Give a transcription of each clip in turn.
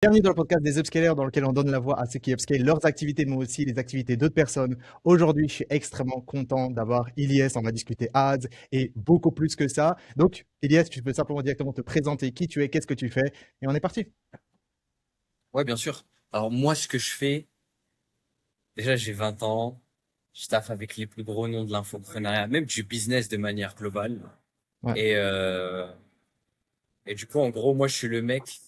Bienvenue dans le podcast des Upscalers dans lequel on donne la voix à ceux qui upscale leurs activités, mais aussi les activités d'autres personnes. Aujourd'hui, je suis extrêmement content d'avoir Ilyes. On va discuter ads et beaucoup plus que ça. Donc, Ilyes, tu peux simplement directement te présenter qui tu es, qu'est-ce que tu fais, et on est parti. Ouais, bien sûr. Alors moi, ce que je fais, déjà j'ai 20 ans, je taffe avec les plus gros noms de l'infopreneuriat, même du business de manière globale. Ouais, Et, euh, et du coup, en gros, moi je suis le mec.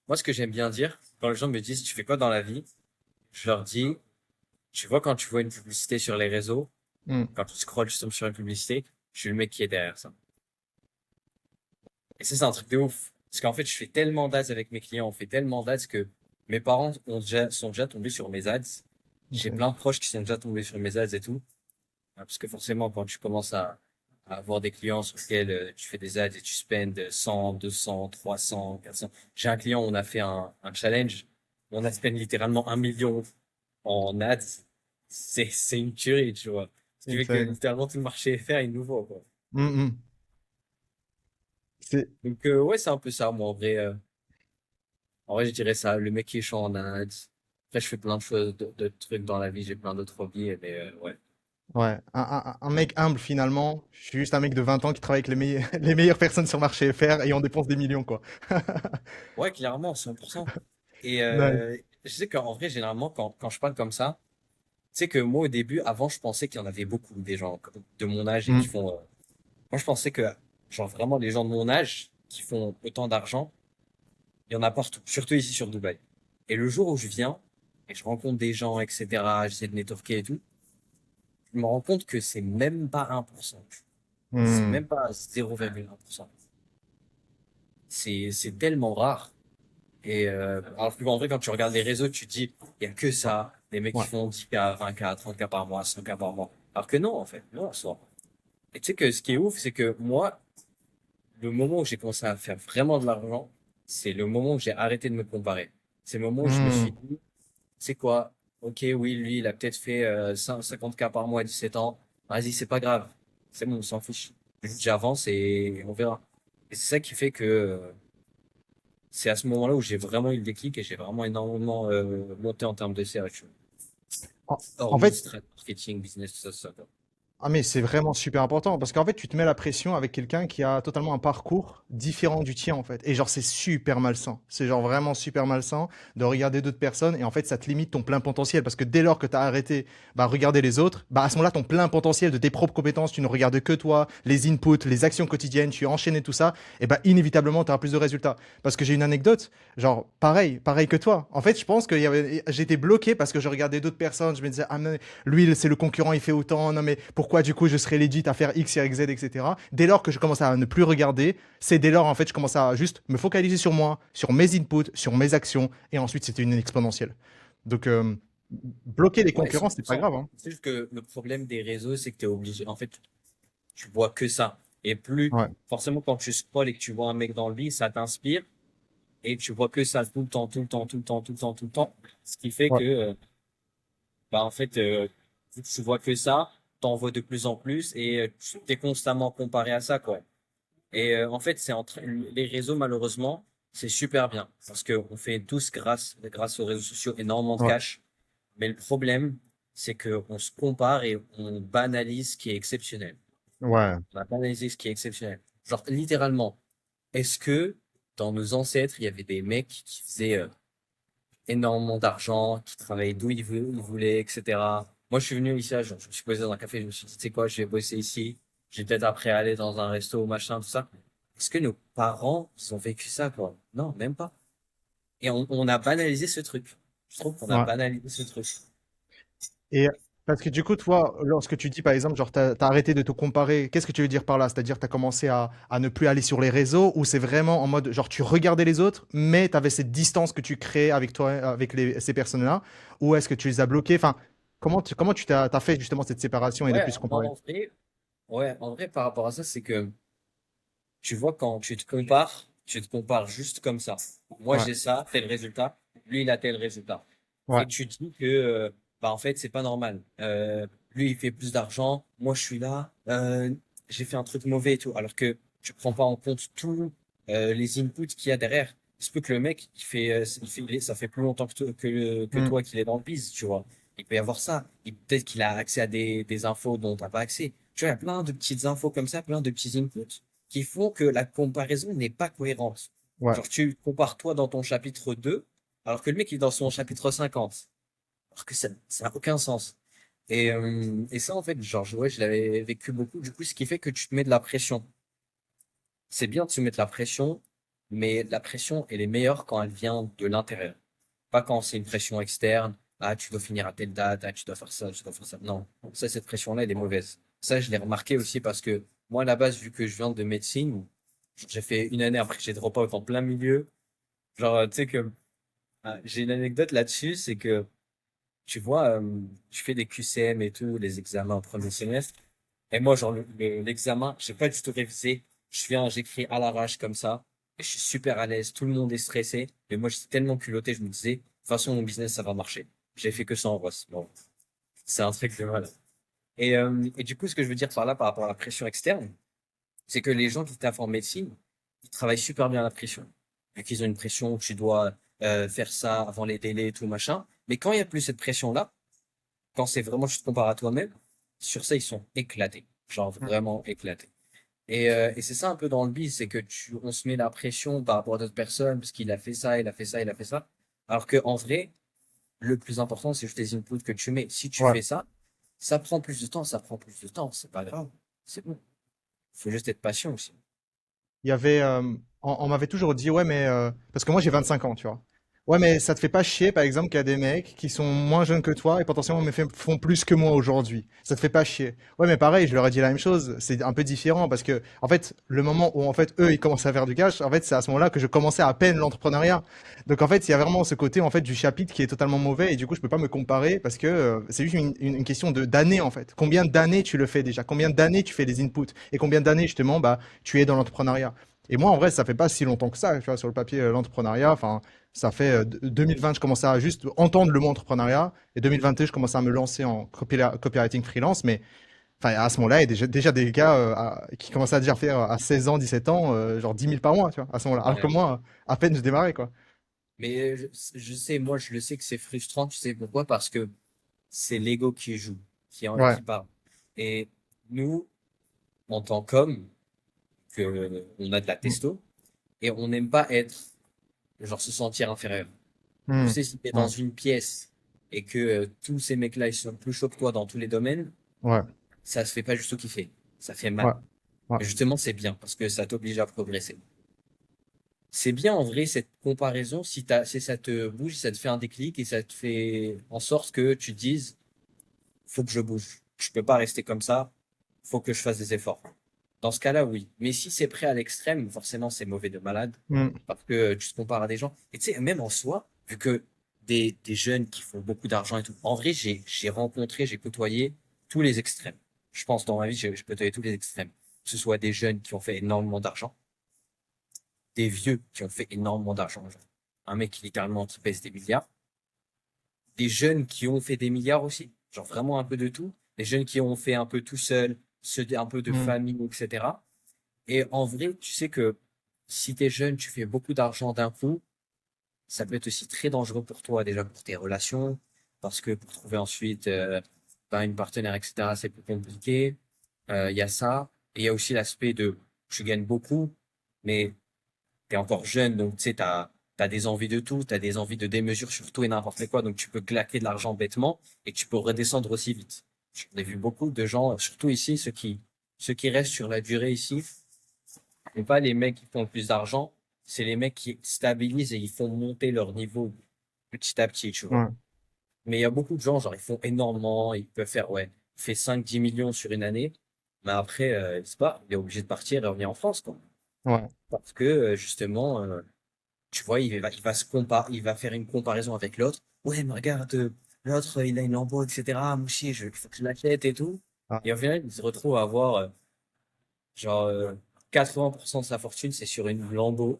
Moi, ce que j'aime bien dire, quand les gens me disent tu fais quoi dans la vie, je leur dis, tu vois quand tu vois une publicité sur les réseaux, hmm, quand tu scrolles, tu tombes sur une publicité, je suis le mec qui est derrière ça. Et ça, c'est un truc de ouf. Parce qu'en fait, je fais tellement d'ads avec mes clients, on fait tellement d'ads que mes parents sont déjà tombés sur mes ads. J'ai ok. plein de proches qui sont déjà tombés sur mes ads et tout. Parce que forcément, quand tu commences à avoir des clients sur lesquels tu fais des ads et tu spends 100, 200, 300, 400. J'ai un client, on a fait un challenge. On a spend littéralement 1 million en ads. C'est une tuerie, tu vois. Ce C'est qui fait que insane. littéralement tout le marché FR est nouveau, quoi. Hmm, hmm. C'est Donc, ouais, c'est un peu ça, moi, en vrai. En vrai, je dirais ça, le mec qui est chaud en ads. Après, je fais plein de choses, de trucs dans la vie, j'ai plein d'autres hobbies, mais ouais. ouais, un mec humble finalement. Je suis juste un mec de 20 ans qui travaille avec les meilleures personnes sur marché FR et on dépense des millions, quoi. Ouais, clairement, 100%. Nice. Je sais qu'en vrai, généralement, quand je parle comme ça, tu sais que moi, au début, avant, je pensais qu'il y en avait beaucoup, des gens de mon âge et qui Hmm, font... Moi, je pensais que, genre, vraiment, les gens de mon âge qui font autant d'argent, il y en a partout, surtout ici sur Dubaï. Et le jour où je viens, et je rencontre des gens, etc., j'essaie de networker et tout, je me rends compte que c'est même pas 1%. C'est hmm. même pas 0,1%. C'est tellement rare. Alors que en vrai, quand tu regardes les réseaux, tu te dis, il y a que Ouais, ça, les mecs qui ouais. font 10K, 20K, 30K par mois, 100K par mois. Alors que non, en fait, non, en soi. Et tu sais que ce qui est ouf, c'est que moi, le moment où j'ai commencé à faire vraiment de l'argent, c'est le moment où j'ai arrêté de me comparer. C'est le moment où je me suis Hmm. dit, c'est quoi? Ok, oui, lui, il a peut-être fait 50K par mois à 17 ans. Vas-y, c'est pas grave. C'est bon, on s'en fiche. Juste j'avance et on verra. Et c'est ça qui fait que c'est à ce moment-là où j'ai vraiment eu le déclic et j'ai vraiment énormément monté en termes de CRH. En en Hormis fait, strat, marketing, business, tout ça, tout ça, quoi. ah mais c'est vraiment super important parce qu'en fait tu te mets la pression avec quelqu'un qui a totalement un parcours différent du tien en fait et genre c'est super malsain, c'est genre vraiment super malsain de regarder d'autres personnes et en fait ça te limite ton plein potentiel parce que dès lors que tu as arrêté bah regarder les autres, bah à ce moment-là ton plein potentiel de tes propres compétences, tu ne regardes que toi, les inputs, les actions quotidiennes, tu enchaînes tout ça et bah inévitablement tu auras plus de résultats parce que j'ai une anecdote, genre pareil que toi. En fait, je pense que j'étais bloqué parce que je regardais d'autres personnes, je me disais ah mais lui, c'est le concurrent, il fait autant. Non, mais pourquoi du coup je serais legit à faire X, Y, Z, etc. Dès lors que je commence à ne plus regarder, c'est dès lors en fait je commence à juste me focaliser sur moi, sur mes inputs, sur mes actions, et ensuite c'était une exponentielle. Donc bloquer les Ouais, concurrents, c'est pas 100%. grave, hein. C'est juste que le problème des réseaux, c'est que tu es obligé. En fait, tu vois que ça. Et plus, Ouais, forcément, quand tu scrolles et que tu vois un mec dans le lit, ça t'inspire et tu vois que ça tout le temps, tout le temps, tout le temps, tout le temps, tout le temps. Ce qui fait ouais, que, bah, en fait, vu que tu vois que ça, t'en vois de plus en plus et tu t'es constamment comparé à ça, quoi. En fait, les réseaux, malheureusement, c'est super bien parce que on fait tous grâce aux réseaux sociaux énormément de ouais, cash. Mais le problème, c'est que on se compare et on banalise ce qui est exceptionnel. ouais. On a banalisé ce qui est exceptionnel. Genre, littéralement, est-ce que dans nos ancêtres, il y avait des mecs qui faisaient énormément d'argent, qui travaillaient d'où ils voulaient, etc. Moi, je suis venu ici, je me suis posé dans un café, je me suis dit, tu sais quoi, je vais bosser ici. J'ai peut-être après aller dans un resto, machin, tout ça. Est-ce que nos parents, ils ont vécu ça, quoi? Non, même pas. Et on a banalisé ce truc. Je trouve qu'on a Ouais. banalisé ce truc. Et parce que du coup, toi, lorsque tu dis par exemple, genre, t'as arrêté de te comparer, qu'est-ce que tu veux dire par là? C'est-à-dire, t'as commencé à ne plus aller sur les réseaux ou c'est vraiment en mode, genre, tu regardais les autres, mais t'avais cette distance que tu créais avec toi, avec ces personnes-là, ou est-ce que tu les as bloqués? Enfin, comment t'as fait justement cette séparation et ne Ouais, plus se non, comparer? en vrai, par rapport à ça, c'est que tu vois, quand tu te compares juste comme ça. Moi, Ouais, j'ai ça, tel résultat. Lui, il a tel résultat. ouais, Et tu te dis que, bah, en fait, c'est pas normal. Lui, il fait plus d'argent. Moi, je suis là. J'ai fait un truc mauvais et tout. Alors que tu prends pas en compte tous les inputs qu'il y a derrière. il se peut que le mec, ça fait plus longtemps que Hmm. toi qu'il est dans le biz, tu vois. Il peut y avoir ça. Peut-être qu'il a accès à des infos dont t'as pas accès. Tu vois, il y a plein de petites infos comme ça, plein de petits inputs qui font que la comparaison n'est pas cohérente. Ouais. Genre, tu compares toi dans ton chapitre 2, alors que le mec il est dans son chapitre 50. Alors que ça n'a aucun sens. Et ça, en fait, genre, ouais, je l'avais vécu beaucoup. Du coup, ce qui fait que tu te mets de la pression. C'est bien de se mettre la pression, mais la pression, elle est meilleure quand elle vient de l'intérieur. Pas quand c'est une pression externe. Ah, tu dois finir à telle date. Ah, tu dois faire ça, tu dois faire ça. Non. Ça, cette pression-là, elle est mauvaise. Ça, je l'ai remarqué aussi parce que moi, à la base, vu que je viens de médecine, j'ai fait une année après, j'ai drop out en plein milieu. Genre, tu sais que, j'ai une anecdote là-dessus, c'est que, tu vois, je fais des QCM et tout, les examens en premier semestre. Et moi, genre, l'examen, j'ai pas du tout révisé. J'écris à l'arrache comme ça. Et je suis super à l'aise. Tout le monde est stressé. Mais moi, j'étais tellement culotté, je me disais, de toute façon, mon business, ça va marcher. J'ai fait que ça en Ross. Bon, c'est un truc de mal. Et du coup, ce que je veux dire par là, par rapport à la pression externe, c'est que les gens qui taffent en médecine, ils travaillent super bien la pression. Vu qu'ils ont une pression, tu dois faire ça avant les délais et tout machin. Mais quand il n'y a plus cette pression-là, quand c'est vraiment juste comparé à toi-même, sur ça, ils sont éclatés. Genre vraiment éclatés. Et c'est ça un peu dans le biz, c'est que on se met la pression par rapport à d'autres personnes, parce qu'il a fait ça, il a fait ça, il a fait ça. Alors que en vrai, le plus important, c'est juste les inputs que tu mets. Si tu Ouais. fais ça, ça prend plus de temps, ça prend plus de temps, c'est pas grave. C'est bon. Faut juste être patient aussi. Il y avait, on m'avait toujours dit, ouais, mais parce que moi j'ai 25 ans, tu vois. Ouais, mais ça te fait pas chier, par exemple, qu'il y a des mecs qui sont moins jeunes que toi et potentiellement font plus que moi aujourd'hui. Ça te fait pas chier. Ouais, mais pareil, je leur ai dit la même chose. C'est un peu différent parce que, en fait, le moment où en fait eux ils commencent à faire du cash, en fait, c'est à ce moment-là que je commençais à peine l'entrepreneuriat. Donc en fait, il y a vraiment ce côté en fait du chapitre qui est totalement mauvais et du coup, je peux pas me comparer parce que c'est juste une question de d'années en fait. Combien d'années tu le fais déjà? Combien d'années tu fais les inputs et combien d'années justement bah tu es dans l'entrepreneuriat? Et moi, en vrai, ça fait pas si longtemps que ça, tu vois, sur le papier, l'entrepreneuriat. Enfin, ça fait 2020, je commençais à juste entendre le mot entrepreneuriat, et 2021, je commençais à me lancer en copywriting freelance. Mais enfin, à ce moment-là, il y a déjà des gars qui commençaient à déjà faire à 16 ans, 17 ans, genre 10 000 par mois, tu vois, à ce moment-là. Alors que Ouais. moi, à peine je démarrais, quoi. Mais je sais, moi, je le sais que c'est frustrant. Tu sais pourquoi? Parce que c'est l'ego qui joue, Ouais. qui parle. Et nous, en tant qu'hommes, on a de la Mm. testo, et on n'aime pas être, genre, se sentir inférieur. Tu Mm. sais, si t'es dans Ouais. une pièce et que tous ces mecs-là, ils sont plus chauds que toi dans tous les domaines, Ouais. ça se fait pas juste au kiffer. Ça fait Ouais. mal. Ouais. Mais justement, c'est bien parce que ça t'oblige à progresser. C'est bien en vrai cette comparaison si ça te bouge, ça te fait un déclic et ça te fait en sorte que tu te dises, faut que je bouge. Je peux pas rester comme ça. Faut que je fasse des efforts. Dans ce cas-là, oui. Mais si c'est prêt à l'extrême, forcément, c'est mauvais de malade Mm. parce que tu te compares à des gens. Et tu sais, même en soi, vu que des jeunes qui font beaucoup d'argent et tout, en vrai, j'ai côtoyé tous les extrêmes. Je pense dans ma vie, j'ai côtoyé tous les extrêmes. Que ce soit des jeunes qui ont fait énormément d'argent, des vieux qui ont fait énormément d'argent. Genre, un mec qui littéralement qui pèse des milliards, des jeunes qui ont fait des milliards aussi, genre vraiment un peu de tout, des jeunes qui ont fait un peu tout seul, un peu de Mm. famille, etc. Et en vrai, tu sais que si t'es jeune, tu fais beaucoup d'argent d'un coup, ça peut être aussi très dangereux pour toi, déjà pour tes relations, parce que pour trouver ensuite ben, une partenaire, etc., c'est plus compliqué. Il y a ça. Et il y a aussi l'aspect de tu gagnes beaucoup, mais t'es encore jeune, donc tu sais, t'as des envies de tout, t'as des envies de démesure sur tout et n'importe quoi, donc tu peux claquer de l'argent bêtement et tu peux redescendre aussi vite. J'en ai vu beaucoup de gens, surtout ici, ceux qui restent sur la durée ici, et pas les mecs qui font le plus d'argent, c'est les mecs qui stabilisent et ils font monter leur niveau petit à petit, tu vois. Ouais. Mais il y a beaucoup de gens, genre, ils font énormément, ils peuvent faire, ouais, fait 5 10 millions sur une année, mais après, c'est pas, il est obligé de partir et revenir en France, quoi. Ouais. Parce que, justement, tu vois, il va faire une comparaison avec l'autre. Ouais, mais regarde, l'autre, il a une Lambo, etc. Moi aussi, il faut que je l'achète et tout. Ah. Et au final, il se retrouve à avoir, genre, 80% de sa fortune, c'est sur une Lambo.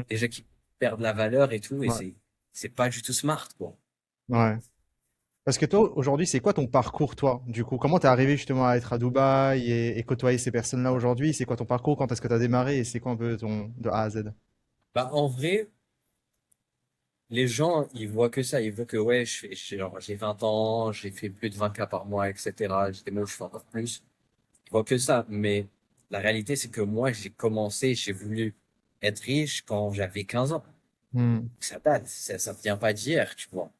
Déjà qui perd de la valeur et tout, et Ouais. c'est pas du tout smart, quoi. Ouais. Parce que toi, aujourd'hui, c'est quoi ton parcours, toi? Du coup, comment t'es arrivé justement à être à Dubaï et côtoyer ces personnes-là aujourd'hui? C'est quoi ton parcours? Quand est-ce que t'as démarré et c'est quoi un peu ton de A à Z? Bah, en vrai, les gens, ils voient que ça. Ils voient que, ouais, genre, j'ai 20 ans, j'ai fait plus de 20K par mois, etc. J'ai des mots où je fais encore plus. Ils voient que ça. Mais la réalité, c'est que moi, j'ai voulu être riche quand j'avais 15 ans. Hmm. Ça date. Ça ne vient pas d'hier, tu vois.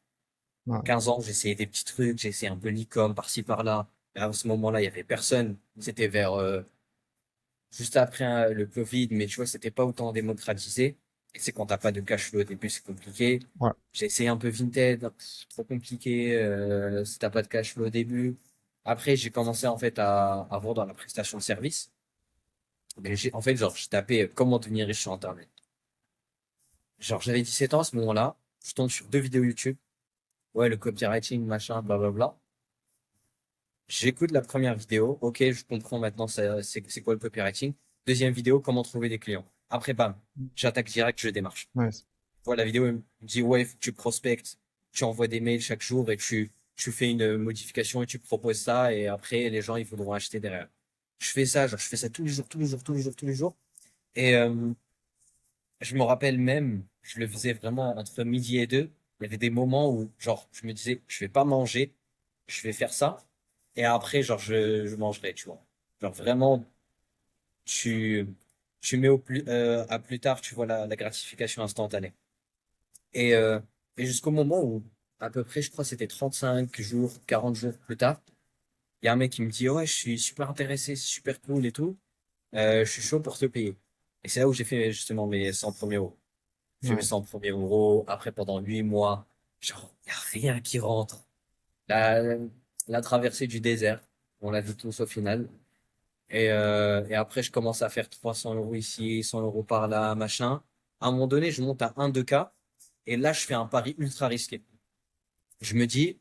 Ouais. 15 ans, j'ai essayé des petits trucs, j'ai essayé un peu l'e-com par-ci par-là. Et à ce moment-là, il y avait personne. C'était vers, juste après le Covid, mais tu vois, c'était pas autant démocratisé. Et c'est quand t'as pas de cash flow au début, c'est compliqué. Ouais. J'ai essayé un peu Vinted, c'est trop compliqué si t'as pas de cash flow au début. Après, j'ai commencé en fait à voir dans la prestation de service. Mais en fait, genre, j'ai tapé comment devenir riche sur Internet. Genre, j'avais 17 ans à ce moment-là. Je tombe sur deux vidéos YouTube. Ouais, le copywriting, machin, blablabla. J'écoute la première vidéo. Ok, je comprends maintenant c'est quoi le copywriting. Deuxième vidéo, comment trouver des clients. Après, bam, j'attaque direct, je démarche. Nice. Voilà, la vidéo elle me dit, ouais, faut que tu prospectes, tu envoies des mails chaque jour et tu fais une modification et tu proposes ça et après, les gens, ils voudront acheter derrière. Je fais ça, genre, je fais ça tous les jours, tous les jours, tous les jours, tous les jours. Et je me rappelle même, je le faisais vraiment entre midi et deux. Il y avait des moments où, genre, je me disais, je vais pas manger, je vais faire ça. Et après, genre, je mangerai, tu vois. Genre, vraiment, tu, tu mets à plus tard, tu vois la gratification instantanée. Et, euh, et jusqu'au moment où, à peu près, je crois, que c'était 35 jours, 40 jours plus tard, il y a un mec qui me dit, ouais, je suis super intéressé, c'est super cool et tout. Je suis chaud pour te payer. Et c'est là où j'ai fait justement mes 100 premiers euros. J'ai fait mes Ouais. 100 premiers euros. Après, pendant 8 mois, genre, il n'y a rien qui rentre. La, la traversée du désert, on l'a vu tous au final. Et après, je commence à faire 300 euros ici, 100 euros par là, machin. À un moment donné, je monte à 1, 2K. Et là, je fais un pari ultra risqué. Je me dis,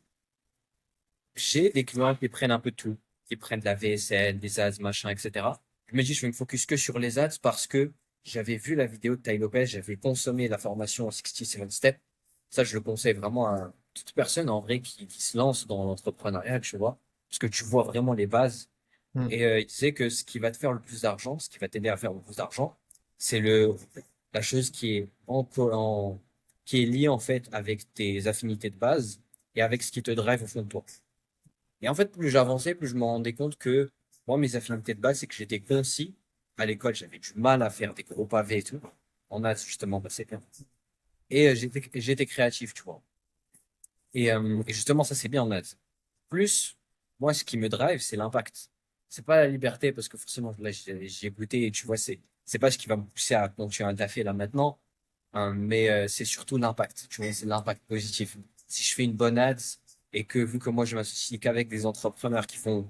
j'ai des clients qui prennent un peu de tout, qui prennent de la VSL, des ads, machin, etc. Je me dis, je vais me focus que sur les ads parce que j'avais vu la vidéo de Tai Lopez, j'avais consommé la formation 67 Steps. Ça, je le conseille vraiment à toute personne en vrai qui se lance dans l'entrepreneuriat, tu vois, parce que tu vois vraiment les bases. Hmm. Et il disait que ce qui va te faire le plus d'argent, ce qui va t'aider à faire le plus d'argent, c'est la chose qui est liée en fait avec tes affinités de base et avec ce qui te drive au fond de toi. Et en fait, plus j'avançais, plus je me rendais compte que moi, mes affinités de base, c'est que j'étais concis. À l'école, j'avais du mal à faire des gros pavés et tout. En maths, justement, bah, c'est bien. Et j'étais créatif, tu vois. Et justement, ça, c'est bien en maths. Plus, moi, ce qui me drive, c'est l'impact. C'est pas la liberté, parce que forcément, là, j'ai goûté et tu vois, c'est pas ce qui va me pousser à continuer à taffer là maintenant. Hein, mais c'est surtout l'impact. Tu vois, c'est l'impact positif. Si je fais une bonne ads et que vu que moi, je m'associe qu'avec des entrepreneurs qui font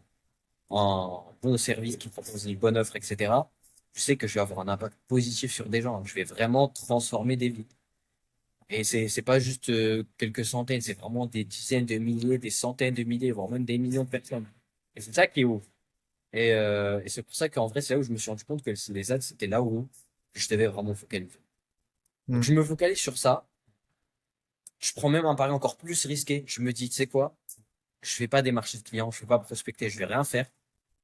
un bon service, qui proposent une bonne offre, etc., je sais que je vais avoir un impact positif sur des gens. Je vais vraiment transformer des vies. Et c'est pas juste quelques centaines, c'est vraiment des dizaines de milliers, des centaines de milliers, voire même des millions de personnes. Et c'est ça qui est ouf. Et c'est pour ça qu'en vrai, c'est là où je me suis rendu compte que les ads, c'était là où je devais vraiment me focaliser. Donc Hmm. je me focalise sur ça. Je prends même un pari encore plus risqué. Je me dis, tu sais quoi? Je fais pas démarcher de clients, je fais pas prospecter, je vais rien faire.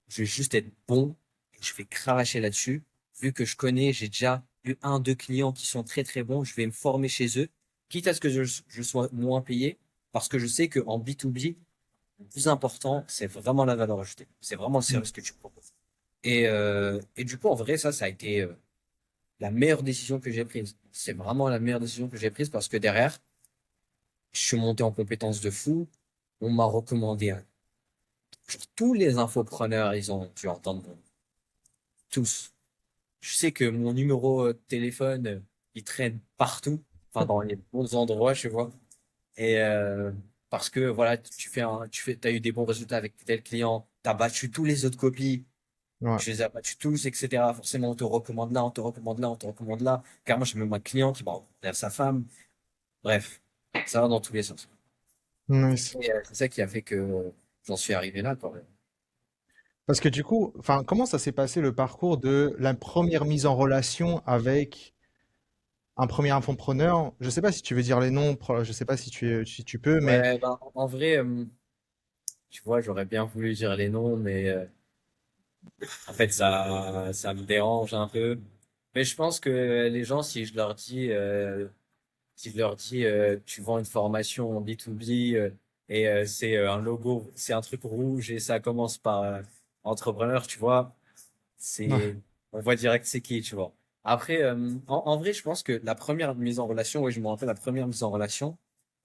Je vais juste être bon. Je vais cravacher là-dessus. Vu que je connais, j'ai déjà eu 1, 2 clients qui sont très très bons, je vais me former chez eux, quitte à ce que je sois moins payé, parce que je sais qu'en B2B, le plus important, c'est vraiment la valeur ajoutée. C'est vraiment le Hmm. service que tu proposes. Et du coup, en vrai, ça a été la meilleure décision que j'ai prise. C'est vraiment la meilleure décision que j'ai prise parce que derrière, je suis monté en compétence de fou. On m'a recommandé genre, tous les infopreneurs, ils ont dû entendre mon nom. Tous. Je sais que mon numéro de téléphone, il traîne partout, enfin dans les bons endroits, je vois. Et parce que voilà, t'as eu des bons résultats avec tel client, t'as battu tous les autres copies, Ouais. je les ai battus tous, etc. Forcément, on te recommande là, on te recommande là, on te recommande là. Car moi, j'ai même un client qui m'a recommandé à sa femme. Bref, ça va dans tous les sens. Nice. Et c'est ça qui a fait que j'en suis arrivé là, quand même. Parce que du coup, enfin, comment ça s'est passé le parcours de la première mise en relation avec un premier infopreneur? Je sais pas si tu veux dire les noms, je sais pas si tu peux, mais Ouais, ben, en vrai, tu vois, j'aurais bien voulu dire les noms, mais en fait, ça me dérange un peu. Mais je pense que les gens, si je leur dis, si je leur dis, tu vends une formation en B2B et c'est un logo, c'est un truc rouge et ça commence par entrepreneur, tu vois, Ouais, c'est, on voit direct c'est qui, tu vois. Après, en vrai, je pense que la première mise en relation, oui, je me rappelle la première mise en relation,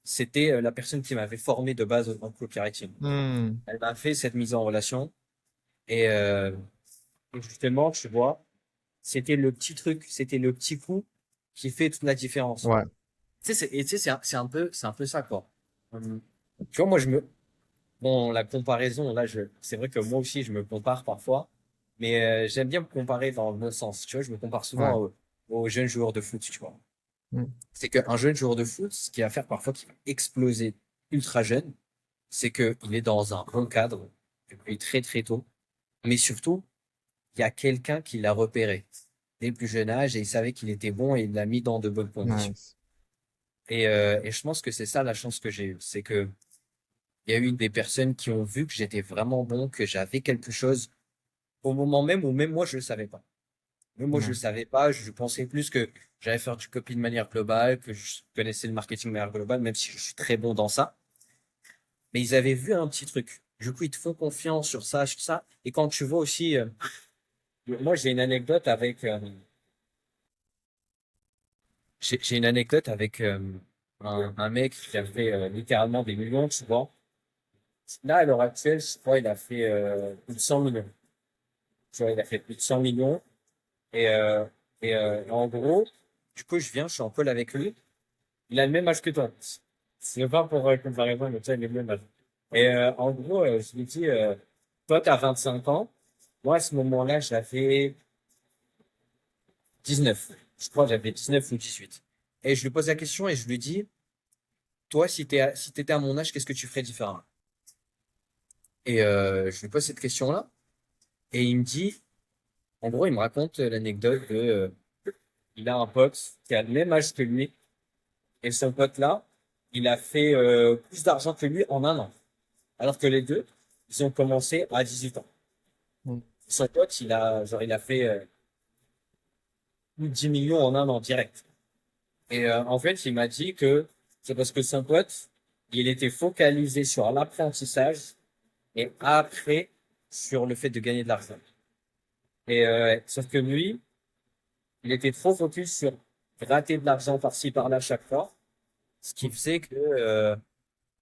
c'était la personne qui m'avait formé de base en copywriting. hmm, Elle m'a fait cette mise en relation et justement, tu vois, c'était le petit truc, c'était le petit coup qui fait toute la différence. ouais, Tu sais, et tu sais, c'est un peu ça, quoi. Tu vois, moi, bon, la comparaison, là, c'est vrai que moi aussi, je me compare parfois, mais j'aime bien me comparer dans le bon sens. Tu vois, je me compare souvent ouais, aux jeunes joueurs de foot, tu vois. hmm, C'est qu'un jeune joueur de foot, ce qui va faire parfois qu'il va exploser ultra jeune, c'est qu'il est dans un bon cadre depuis très très tôt, mais surtout, il y a quelqu'un qui l'a repéré dès le plus jeune âge et il savait qu'il était bon et il l'a mis dans de bonnes conditions. nice. Et je pense que c'est ça la chance que j'ai eue, c'est que il y a eu des personnes qui ont vu que j'étais vraiment bon, que j'avais quelque chose au moment même où même moi je le savais pas. Même moi je le Ouais, savais pas, je pensais plus que j'allais faire du copy de manière globale, que je connaissais le marketing de manière globale, même si je suis très bon dans ça. Mais ils avaient vu un petit truc. Du coup, ils te font confiance sur ça. Et quand tu vois aussi, moi j'ai une anecdote avec, j'ai une anecdote avec un mec qui a fait littéralement des millions, tu vois. Là, à l'heure actuelle, je crois, il a fait plus de 100 millions. Tu vois, il a fait plus de 100 millions. Et, euh, en gros, du coup, je suis en call avec lui. Il a le même âge que toi. C'est pas pour comparaison, mais tu vois, il a le même âge. Et en gros, je lui dis, toi, tu as 25 ans. Moi, à ce moment-là, j'avais 19. Je crois que j'avais 19 ou 18. Et je lui pose la question et je lui dis, toi, si t'étais à mon âge, qu'est-ce que tu ferais différemment? Et je lui pose cette question-là. Et il me dit, en gros, il me raconte l'anecdote de, il a un pote qui a le même âge que lui. Et ce pote-là, il a fait plus d'argent que lui en un an. Alors que les deux, ils ont commencé à 18 ans. hmm, Son pote, il a fait plus de 10 millions en un an direct. Et en fait, il m'a dit que c'est parce que son pote, il était focalisé sur l'apprentissage et après sur le fait de gagner de l'argent. Et sauf que lui, il était trop focus sur gratter de l'argent par-ci par-là chaque fois, ce qui faisait que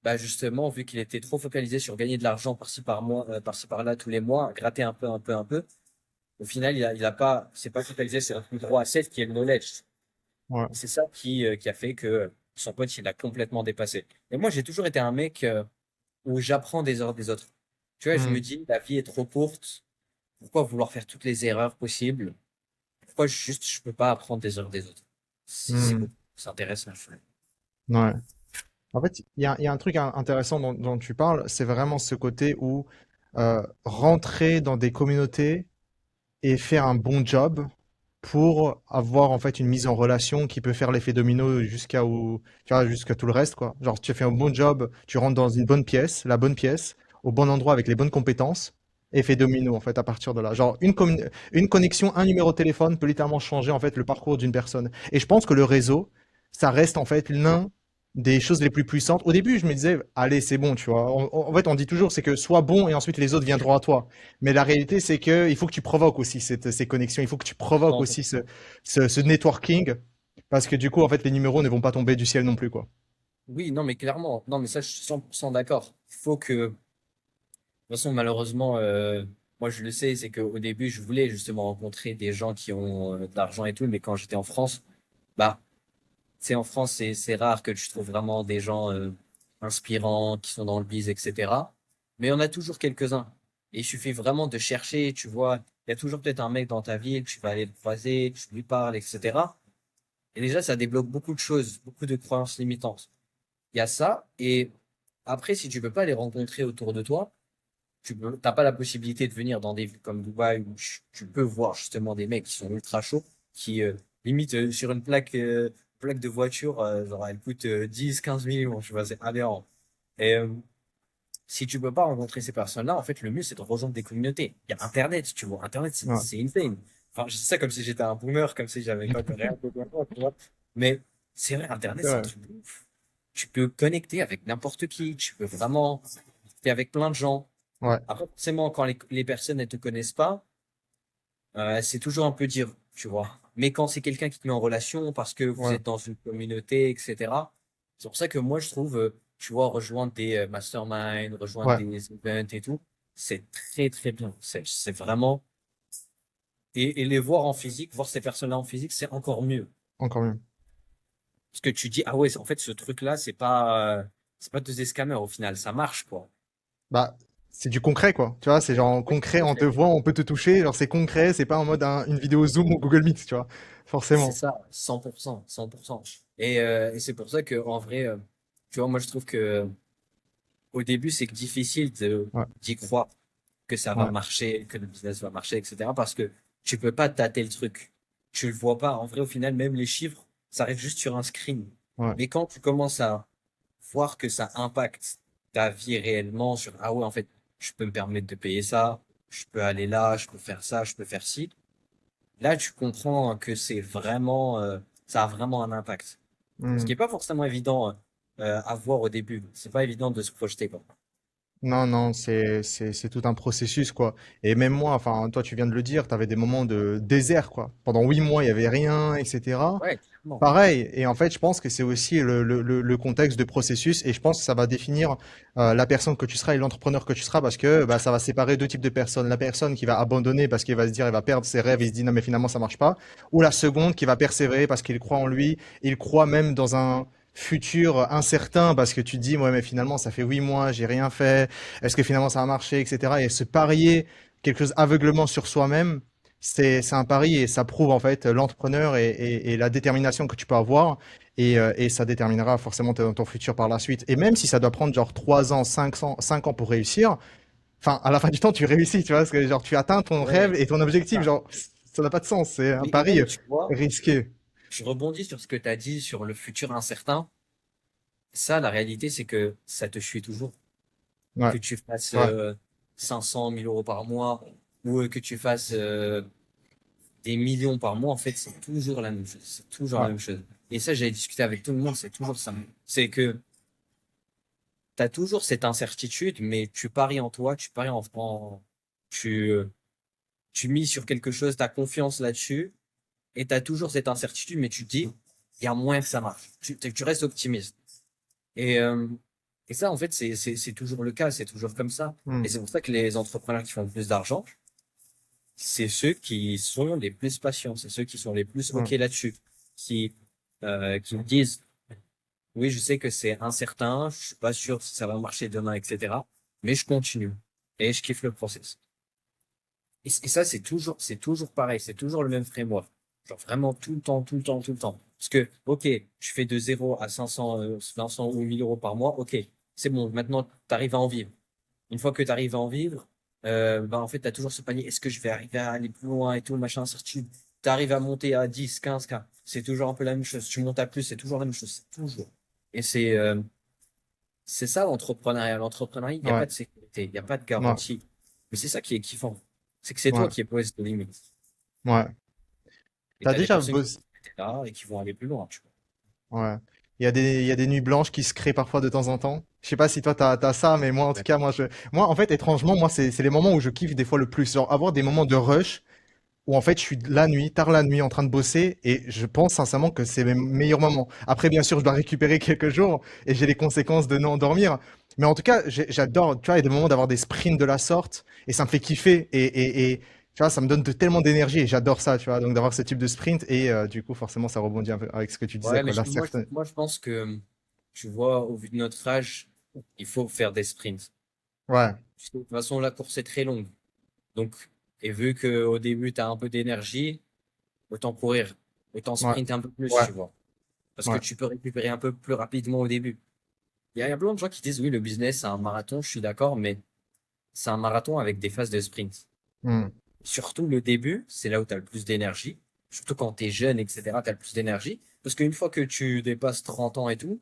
bah justement, vu qu'il était trop focalisé sur gagner de l'argent par-ci par-là tous les mois, gratter un peu, au final, il a pas, il s'est pas focalisé sur un plus gros asset qui est le knowledge. ouais, C'est ça qui a fait que son pote, il l'a complètement dépassé. Et moi, j'ai toujours été un mec où j'apprends des erreurs des autres. Tu vois, je me hmm, dis, la vie est trop courte. Pourquoi vouloir faire toutes les erreurs possibles? Pourquoi juste je peux pas apprendre des erreurs des autres? C'est hmm, beaucoup. C'est intéressant. ouais. En fait, il y a un truc intéressant dont tu parles, c'est vraiment ce côté où rentrer dans des communautés et faire un bon job pour avoir en fait une mise en relation qui peut faire l'effet domino tu vois, jusqu'à tout le reste, quoi. Genre, tu fais un bon job, tu rentres dans une bonne pièce, la bonne pièce, au bon endroit avec les bonnes compétences, effet domino en fait à partir de là. Genre, une connexion, un numéro de téléphone peut littéralement changer en fait le parcours d'une personne. Et je pense que le réseau, ça reste en fait l'un des choses les plus puissantes. Au début, je me disais, allez, c'est bon, tu vois. En fait, on dit toujours, c'est que sois bon et ensuite les autres viendront à toi. Mais la réalité, c'est que il faut que tu provoques aussi ces connexions. Il faut que tu provoques aussi ce networking. Parce que du coup, en fait, les numéros ne vont pas tomber du ciel non plus, quoi. Oui, non, mais clairement. Non, mais ça, je suis 100% d'accord. Il faut que, de toute façon, malheureusement, moi je le sais, c'est qu'au début, je voulais justement rencontrer des gens qui ont de l'argent et tout, mais quand j'étais en France, bah, tu sais, en France, c'est rare que tu trouves vraiment des gens inspirants, qui sont dans le biz, etc. Mais il y en a toujours quelques-uns. Et il suffit vraiment de chercher, tu vois, il y a toujours peut-être un mec dans ta ville, tu vas aller le croiser, tu lui parles, etc. Et déjà, ça débloque beaucoup de choses, beaucoup de croyances limitantes. Il y a ça, et après, si tu peux pas les rencontrer autour de toi, t'as pas la possibilité de venir dans des villes comme Dubaï où tu peux voir justement des mecs qui sont ultra chauds, qui limite sur une plaque de voiture, genre elle coûte 10, 15 millions, tu vois, c'est aberrant. Et si tu peux pas rencontrer ces personnes-là, en fait, le mieux c'est de rejoindre des communautés. Il y a Internet, tu vois, Internet Ouais. c'est insane. Enfin, je dis ça comme si j'étais un boomer, comme si j'avais quand même rien de tu vois. Mais C'est vrai, Internet, C'est c'est un vrai. truc de ouf. Tu peux connecter avec n'importe qui, tu peux vraiment connecter avec plein de gens. Ouais, Après, forcément, quand les personnes ne te connaissent pas, c'est toujours un peu dur, tu vois. Mais quand c'est quelqu'un qui te met en relation parce que vous ouais, êtes dans une communauté, etc., c'est pour ça que moi, je trouve, tu vois, rejoindre des masterminds, rejoindre ouais, des events et tout, c'est très, très bien. C'est vraiment. Et les voir en physique, voir ces personnes-là en physique, c'est encore mieux. encore mieux. Parce que tu dis, ah ouais, en fait, ce truc-là, c'est pas deux escameurs au final, ça marche, quoi. Bah, c'est du concret, quoi. Tu vois, c'est genre Oui, concret, on te concret. voit, on peut te toucher, genre c'est concret, c'est pas en mode une vidéo Zoom ou Google Meet, tu vois. C'est Forcément. ça, 100%, 100%. Et c'est pour ça que, en vrai, tu vois, moi, je trouve que au début, c'est difficile Ouais, d'y croire que ça va ouais, marcher, que le business va marcher, etc. Parce que tu peux pas tâter le truc. Tu le vois pas. En vrai, au final, même les chiffres, ça arrive juste sur un screen. ouais. Mais quand tu commences à voir que ça impacte ta vie réellement sur, ah ouais, en fait, je peux me permettre de payer ça, je peux aller là, je peux faire ça, je peux faire ci. Là, tu comprends que c'est vraiment, ça a vraiment un impact. Ce Hmm. qui est pas forcément évident, à voir au début. C'est pas évident de se projeter, quoi. Non, non, c'est tout un processus, quoi. Et même moi, enfin, toi, tu viens de le dire, tu avais des moments de désert, quoi. Pendant 8 mois, il y avait rien, etc. Ouais, clairement. Pareil. Et en fait, je pense que c'est aussi le contexte de processus. Et je pense que ça va définir la personne que tu seras et l'entrepreneur que tu seras parce que bah, ça va séparer deux types de personnes. La personne qui va abandonner parce qu'elle va se dire, elle va perdre ses rêves et se dit, non, mais finalement, ça marche pas. Ou la seconde qui va persévérer parce qu'il croit en lui. Il croit même dans un futur incertain parce que tu te dis, ouais, mais finalement, ça fait 8 mois, j'ai rien fait. Est-ce que finalement ça va marcher, etc. Et se parier quelque chose aveuglement sur soi-même, c'est un pari et ça prouve en fait l'entrepreneur et la détermination que tu peux avoir et ça déterminera forcément ton futur par la suite. Et même si ça doit prendre genre 3 ans, 5 ans pour réussir, enfin à la fin du temps tu réussis, tu vois, parce que genre tu atteins ton rêve Ouais, et ton c'est objectif, ça. genre ça n'a pas de sens, c'est un Mais pari même, tu vois, risqué. je rebondis sur ce que tu as dit sur le futur incertain. Ça, la réalité, c'est que ça te suit toujours. Ouais, Que tu fasses c'est vrai. 500 000 euros par mois ou que tu fasses des millions par mois, en fait, c'est toujours la même chose. C'est toujours la Ouais, même chose. Et ça, j'ai discuté avec tout le monde, c'est toujours ça. C'est que tu as toujours cette incertitude, mais tu paries en toi, tu paries tu, euh, tu mises sur quelque chose, tu as confiance là-dessus, et tu as toujours cette incertitude, mais tu te dis, il y a moyen que ça marche. Tu restes optimiste. Et, euh, et ça, en fait, c'est toujours le cas, c'est toujours comme ça. hmm, Et c'est pour ça que les entrepreneurs qui font le plus d'argent, c'est ceux qui sont les plus patients, c'est ceux qui sont les plus OK hmm. là-dessus, qui me disent, oui, je sais que c'est incertain, je suis pas sûr si ça va marcher demain, etc. Mais je continue et je kiffe le process. Et ça, c'est toujours pareil, c'est toujours le même framework. Genre vraiment tout le temps, tout le temps, tout le temps. Parce que, OK, je fais de 0 à 500, 500 ou 1000 euros par mois, OK, c'est bon, maintenant, tu arrives à en vivre. Une fois que tu arrives à en vivre, bah, en fait, tu as toujours ce panier. Est-ce que je vais arriver à aller plus loin et tout, machin, incertitude. Tu arrives à monter à 10, 15 K. C'est toujours un peu la même chose. Tu montes à plus, c'est toujours la même chose. C'est toujours. Et c'est ça l'entrepreneuriat. L'entrepreneuriat, il n'y a pas Ouais, de sécurité, il n'y a pas de ouais, garantie. Mais c'est ça qui est kiffant. C'est que c'est toi ouais, qui poses tes limites. ouais. Et T'as tu as des déjà personnes qui bossé. étaient là et qui vont aller plus loin, tu vois. Ouais. Il y a des nuits blanches qui se créent parfois de temps en temps. Je sais pas si toi t'as ça, mais moi en tout Ouais. cas, moi en fait, étrangement, moi c'est les moments où je kiffe des fois le plus. Genre avoir des moments de rush où en fait je suis la nuit, tard la nuit en train de bosser et je pense sincèrement que c'est mes meilleurs moments. Après, bien sûr, je dois récupérer quelques jours et j'ai les conséquences de non dormir. Mais en tout cas, j'adore, tu vois, il y a des moments d'avoir des sprints de la sorte et ça me fait kiffer et tu vois, ça me donne tellement d'énergie et j'adore ça, tu vois, donc d'avoir ce type de sprint et du coup, forcément, ça rebondit un peu avec ce que tu disais, Ouais, mais quoi, la moi, je pense que, tu vois, au vu de notre âge, il faut faire des sprints. Ouais, Parce que de toute façon, la course est très longue. Donc, et vu qu'au début, tu as un peu d'énergie, autant courir, autant ouais, sprinter un peu plus, ouais, tu vois. Parce que ouais. tu peux récupérer un peu plus rapidement au début. Il y a plein de gens qui disent, oui, le business, c'est un marathon, je suis d'accord, mais c'est un marathon avec des phases de sprint. Hmm. Surtout le début, c'est là où tu as le plus d'énergie. Surtout quand tu es jeune, etc., tu as le plus d'énergie. Parce qu'une fois que tu dépasses 30 ans et tout,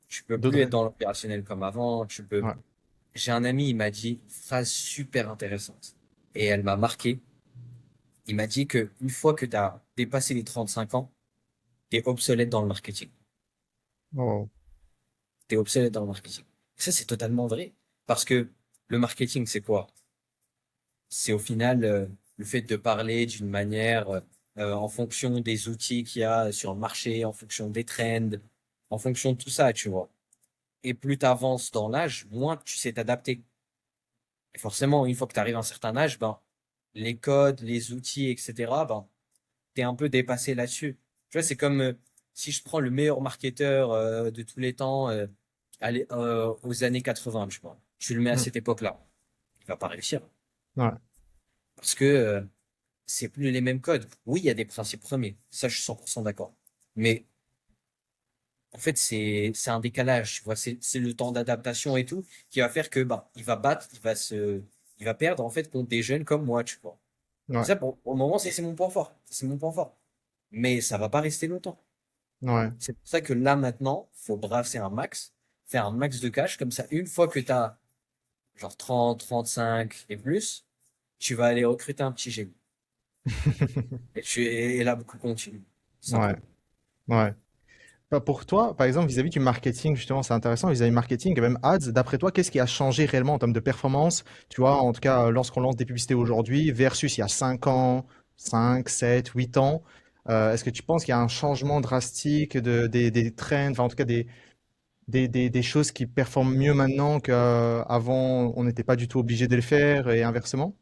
tu peux plus être D'autres, dans l'opérationnel comme avant. ouais, J'ai un ami, il m'a dit une phrase super intéressante. Et elle m'a marqué. Il m'a dit que une fois que tu as dépassé les 35 ans, tu es obsolète dans le marketing. Oh. T'es obsolète dans le marketing. Et ça, c'est totalement vrai. Parce que le marketing, c'est quoi? C'est au final le fait de parler d'une manière en fonction des outils qu'il y a sur le marché, en fonction des trends, en fonction de tout ça, tu vois. Et plus tu avances dans l'âge, moins tu sais t'adapter. Et forcément, une fois que tu arrives à un certain âge, ben, les codes, les outils, etc., ben, t'es un peu dépassé là-dessus. Tu vois, c'est comme si je prends le meilleur marketeur de tous les temps allez, aux années 80, tu vois. Tu le mets à Mm. cette époque-là. Il va pas réussir. Ouais. Parce que c'est plus les mêmes codes. Oui, il y a des principes premiers. Ça, je suis 100% d'accord. Mais en fait, c'est un décalage, tu vois. C'est le temps d'adaptation et tout qui va faire que bah, il va perdre en fait contre des jeunes comme moi, tu vois. Et Ouais. ça, pour le moment, c'est mon point fort. C'est mon point fort. Mais ça va pas rester longtemps. Ouais. C'est pour ça que là, maintenant, faut brasser un max, faire un max de cash. Comme ça, une fois que tu as genre 30, 35 et plus, tu vas aller recruter un petit génie. Et là, beaucoup continue. Ouais. Simplement. Ouais. Bah, pour toi, par exemple, vis-à-vis du marketing, justement, c'est intéressant, vis-à-vis du marketing et même ads, d'après toi, qu'est-ce qui a changé réellement en termes de performance, tu vois, en tout cas, lorsqu'on lance des publicités aujourd'hui versus il y a 5 ans, 5, 7, 8 ans, est-ce que tu penses qu'il y a un changement drastique des trends, enfin, en tout cas, des choses qui performent mieux maintenant qu'avant, on n'était pas du tout obligé de le faire et inversement?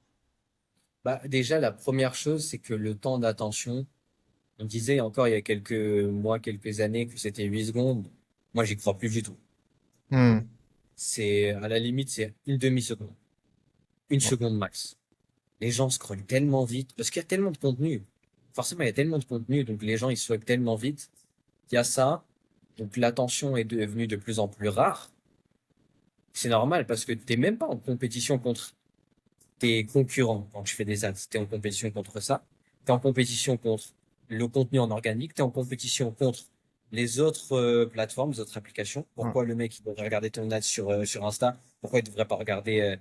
Bah, déjà, la première chose, c'est que le temps d'attention, on disait encore il y a quelques mois, quelques années que c'était 8 secondes. Moi, j'y crois plus du tout. Hmm. C'est, à la limite, c'est une demi-seconde. Une seconde max. Les gens scrollent tellement vite parce qu'il y a tellement de contenu. Forcément, il y a tellement de contenu, donc les gens, ils swipent tellement vite. Il y a ça. Donc, l'attention est devenue de plus en plus rare. C'est normal parce que t'es même pas en compétition contre tes concurrents quand tu fais des ads. T'es en compétition contre ça. T'es en compétition contre le contenu en organique. T'es en compétition contre les autres plateformes, les autres applications. Ouais. Pourquoi le mec il devrait regarder ton ad sur Insta? Pourquoi il devrait pas regarder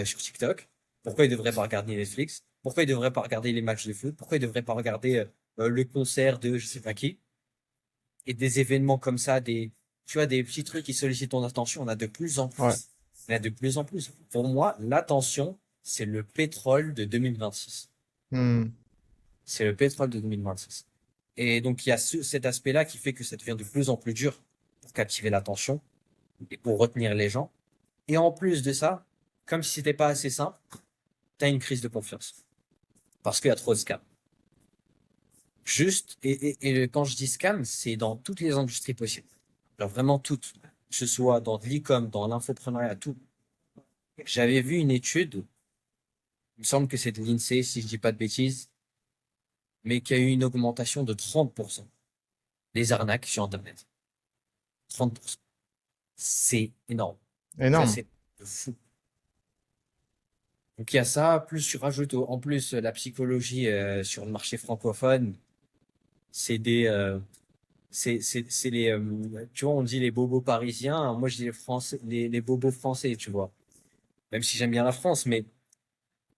sur TikTok? Pourquoi il devrait pas regarder Netflix? Pourquoi il devrait pas regarder les matchs de foot? Pourquoi il devrait pas regarder le concert de je sais pas qui? Et des événements comme ça, tu vois, des petits trucs qui sollicitent ton attention, on a de plus en Ouais. plus. On a de plus en plus. Pour moi, l'attention, c'est le pétrole de 2026. Hmm. C'est le pétrole de 2026. Et donc, il y a cet aspect-là qui fait que ça devient de plus en plus dur pour captiver l'attention et pour retenir les gens. Et en plus de ça, comme si c'était pas assez simple, t'as une crise de confiance. Parce qu'il y a trop de scams. Juste, et quand je dis scam, c'est dans toutes les industries possibles. Alors vraiment toutes. Que ce soit dans de l'e-com, dans l'infopreneuriat, tout. J'avais vu une étude, il me semble que c'est de l'INSEE, si je dis pas de bêtises, mais qui a eu une augmentation de 30% des arnaques sur Internet. 30%. C'est énorme. Ça, Énorme. c'est de fou. Donc il y a ça, plus tu rajoutes en plus la psychologie sur le marché francophone, c'est des, c'est les, tu vois, on dit les bobos parisiens, moi je dis les Français, les bobos français, tu vois. Même si j'aime bien la France, mais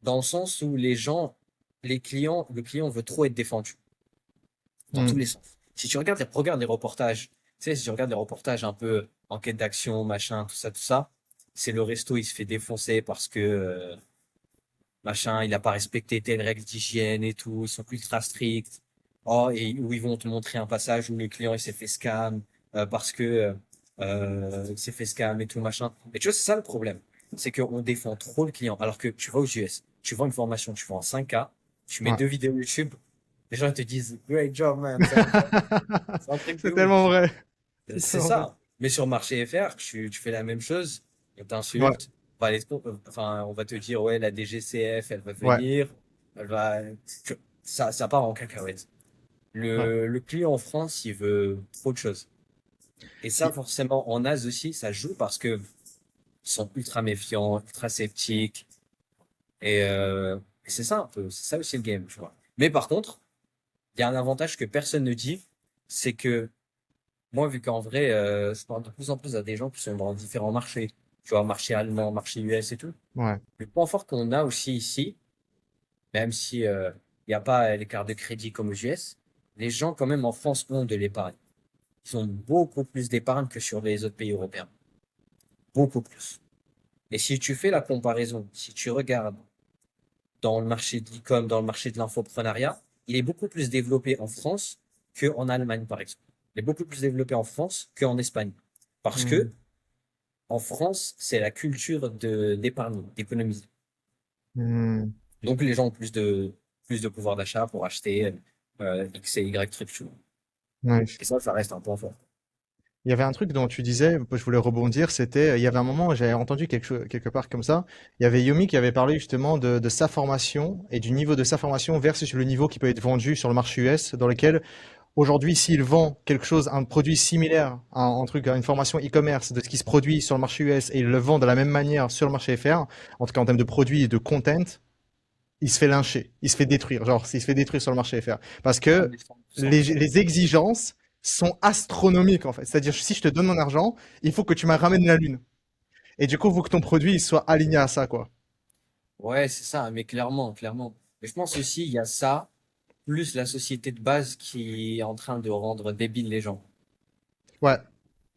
dans le sens où les gens, les clients, le client veut trop être défendu dans tous Hmm. les sens. Si tu regardes les reportages, tu sais, si tu regardes les reportages un peu enquête d'action, machin, tout ça, c'est le resto, il se fait défoncer parce que machin, il n'a pas respecté telle règle d'hygiène et tout, ils sont ultra stricts. Oh, et où ils vont te montrer un passage où le client il s'est fait scam parce que il s'est fait scam et tout machin. Et tu vois, c'est ça le problème, c'est qu'on défend trop le client. Alors que tu vas aux US, tu vends une formation, tu vends en 5K, tu mets Ouais. 2 vidéos YouTube, les gens ils te disent Great job man, c'est un truc de C'est ouf. tellement vrai. C'est C'est tellement vrai. ça. Mais sur marché FR, tu fais la même chose, on Ouais. t'insulte, enfin, on va te dire, ouais, la DGCF, elle va Ouais. venir, elle va, tu- ça part en cacahuète. Ouais. Le client en France, il veut trop de choses. Et ça, Et- forcément, en As aussi, ça joue parce que ils sont ultra méfiants, ultra sceptiques. Et c'est ça un peu, c'est ça aussi le game, tu vois. Mais par contre, il y a un avantage que personne ne dit, c'est que moi, vu qu'en vrai, je parle de plus en plus à des gens qui sont dans différents marchés, tu vois, marché allemand, marché US et tout. Ouais. Le point fort qu'on a aussi ici, même si il n'y a pas l'écart de crédit comme aux US, les gens quand même en France ont de l'épargne. ils ont beaucoup plus d'épargne que sur les autres pays européens. Beaucoup plus. Et si tu fais la comparaison, si tu regardes dans le marché de l'e-com, dans le marché de l'infoprenariat, il est beaucoup plus développé en France qu'en Allemagne, par exemple. Il est beaucoup plus développé en France qu'en Espagne. Parce Hmm. que en France, c'est la culture d'épargne, d'économie. Hmm. Donc les gens ont plus de pouvoir d'achat pour acheter X et Y trucs, tu vois. Nice. Et ça reste un point fort. Il y avait un truc dont tu disais, je voulais rebondir, c'était, il y avait un moment, j'avais entendu quelque part comme ça, il y avait Yomi qui avait parlé justement de sa formation et du niveau de sa formation versus le niveau qui peut être vendu sur le marché US, dans lequel aujourd'hui, s'il vend quelque chose, un produit similaire, un truc, une formation e-commerce de ce qui se produit sur le marché US et il le vend de la même manière sur le marché FR, en tout cas en termes de produits et de content, il se fait lyncher, il se fait détruire, genre, il se fait détruire sur le marché FR. Parce Ah, que mais 100%. les exigences sont astronomiques, en fait. C'est-à-dire, si je te donne mon argent, il faut que tu me ramènes la lune. Et du coup, il faut que ton produit il soit aligné à ça, quoi. Ouais, c'est ça, mais clairement, clairement. Mais je pense aussi, il y a ça, plus la société de base qui est en train de rendre débiles les gens. Ouais.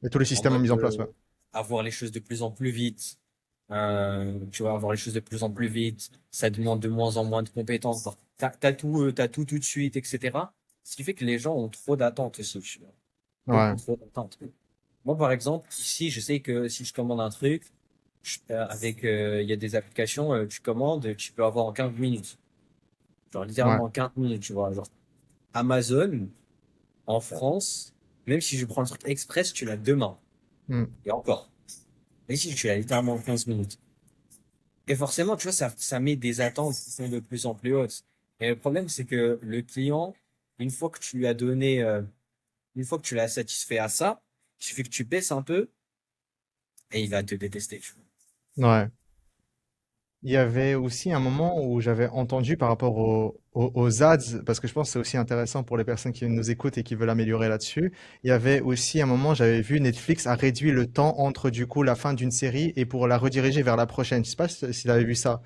Et tous les En systèmes mode mis en place, ouais. avoir les choses de plus en plus vite. Tu vois, avoir les choses de plus en plus vite. Ça demande de moins en moins de compétences. Bon, t'as tout de suite, etc. Ce qui fait que les gens ont trop d'attentes aussi. Tu vois. Ouais. Beaucoup trop d'attentes. Moi, par exemple, ici, je sais que si je commande un truc, il y a des applications, tu commandes, tu peux avoir en 15 minutes. Genre, Ouais. littéralement en 15 minutes, tu vois. Genre, Amazon, en France, même si je prends le truc express, tu l'as demain. Hmm. Et encore. Mais si, tu l'as littéralement en 15 minutes. Et forcément, tu vois, ça met des attentes qui sont de plus en plus hautes. Et le problème, c'est que le client, une fois que tu lui as donné, une fois que tu l'as satisfait à ça, il suffit que tu baisses un peu et il va te détester. Tu Ouais. Il y avait aussi un moment où j'avais entendu par rapport aux ads, parce que je pense que c'est aussi intéressant pour les personnes qui nous écoutent et qui veulent améliorer là-dessus. Il y avait aussi un moment, j'avais vu Netflix a réduit le temps entre du coup la fin d'une série et pour la rediriger vers la prochaine. Je sais pas si tu avais vu ça.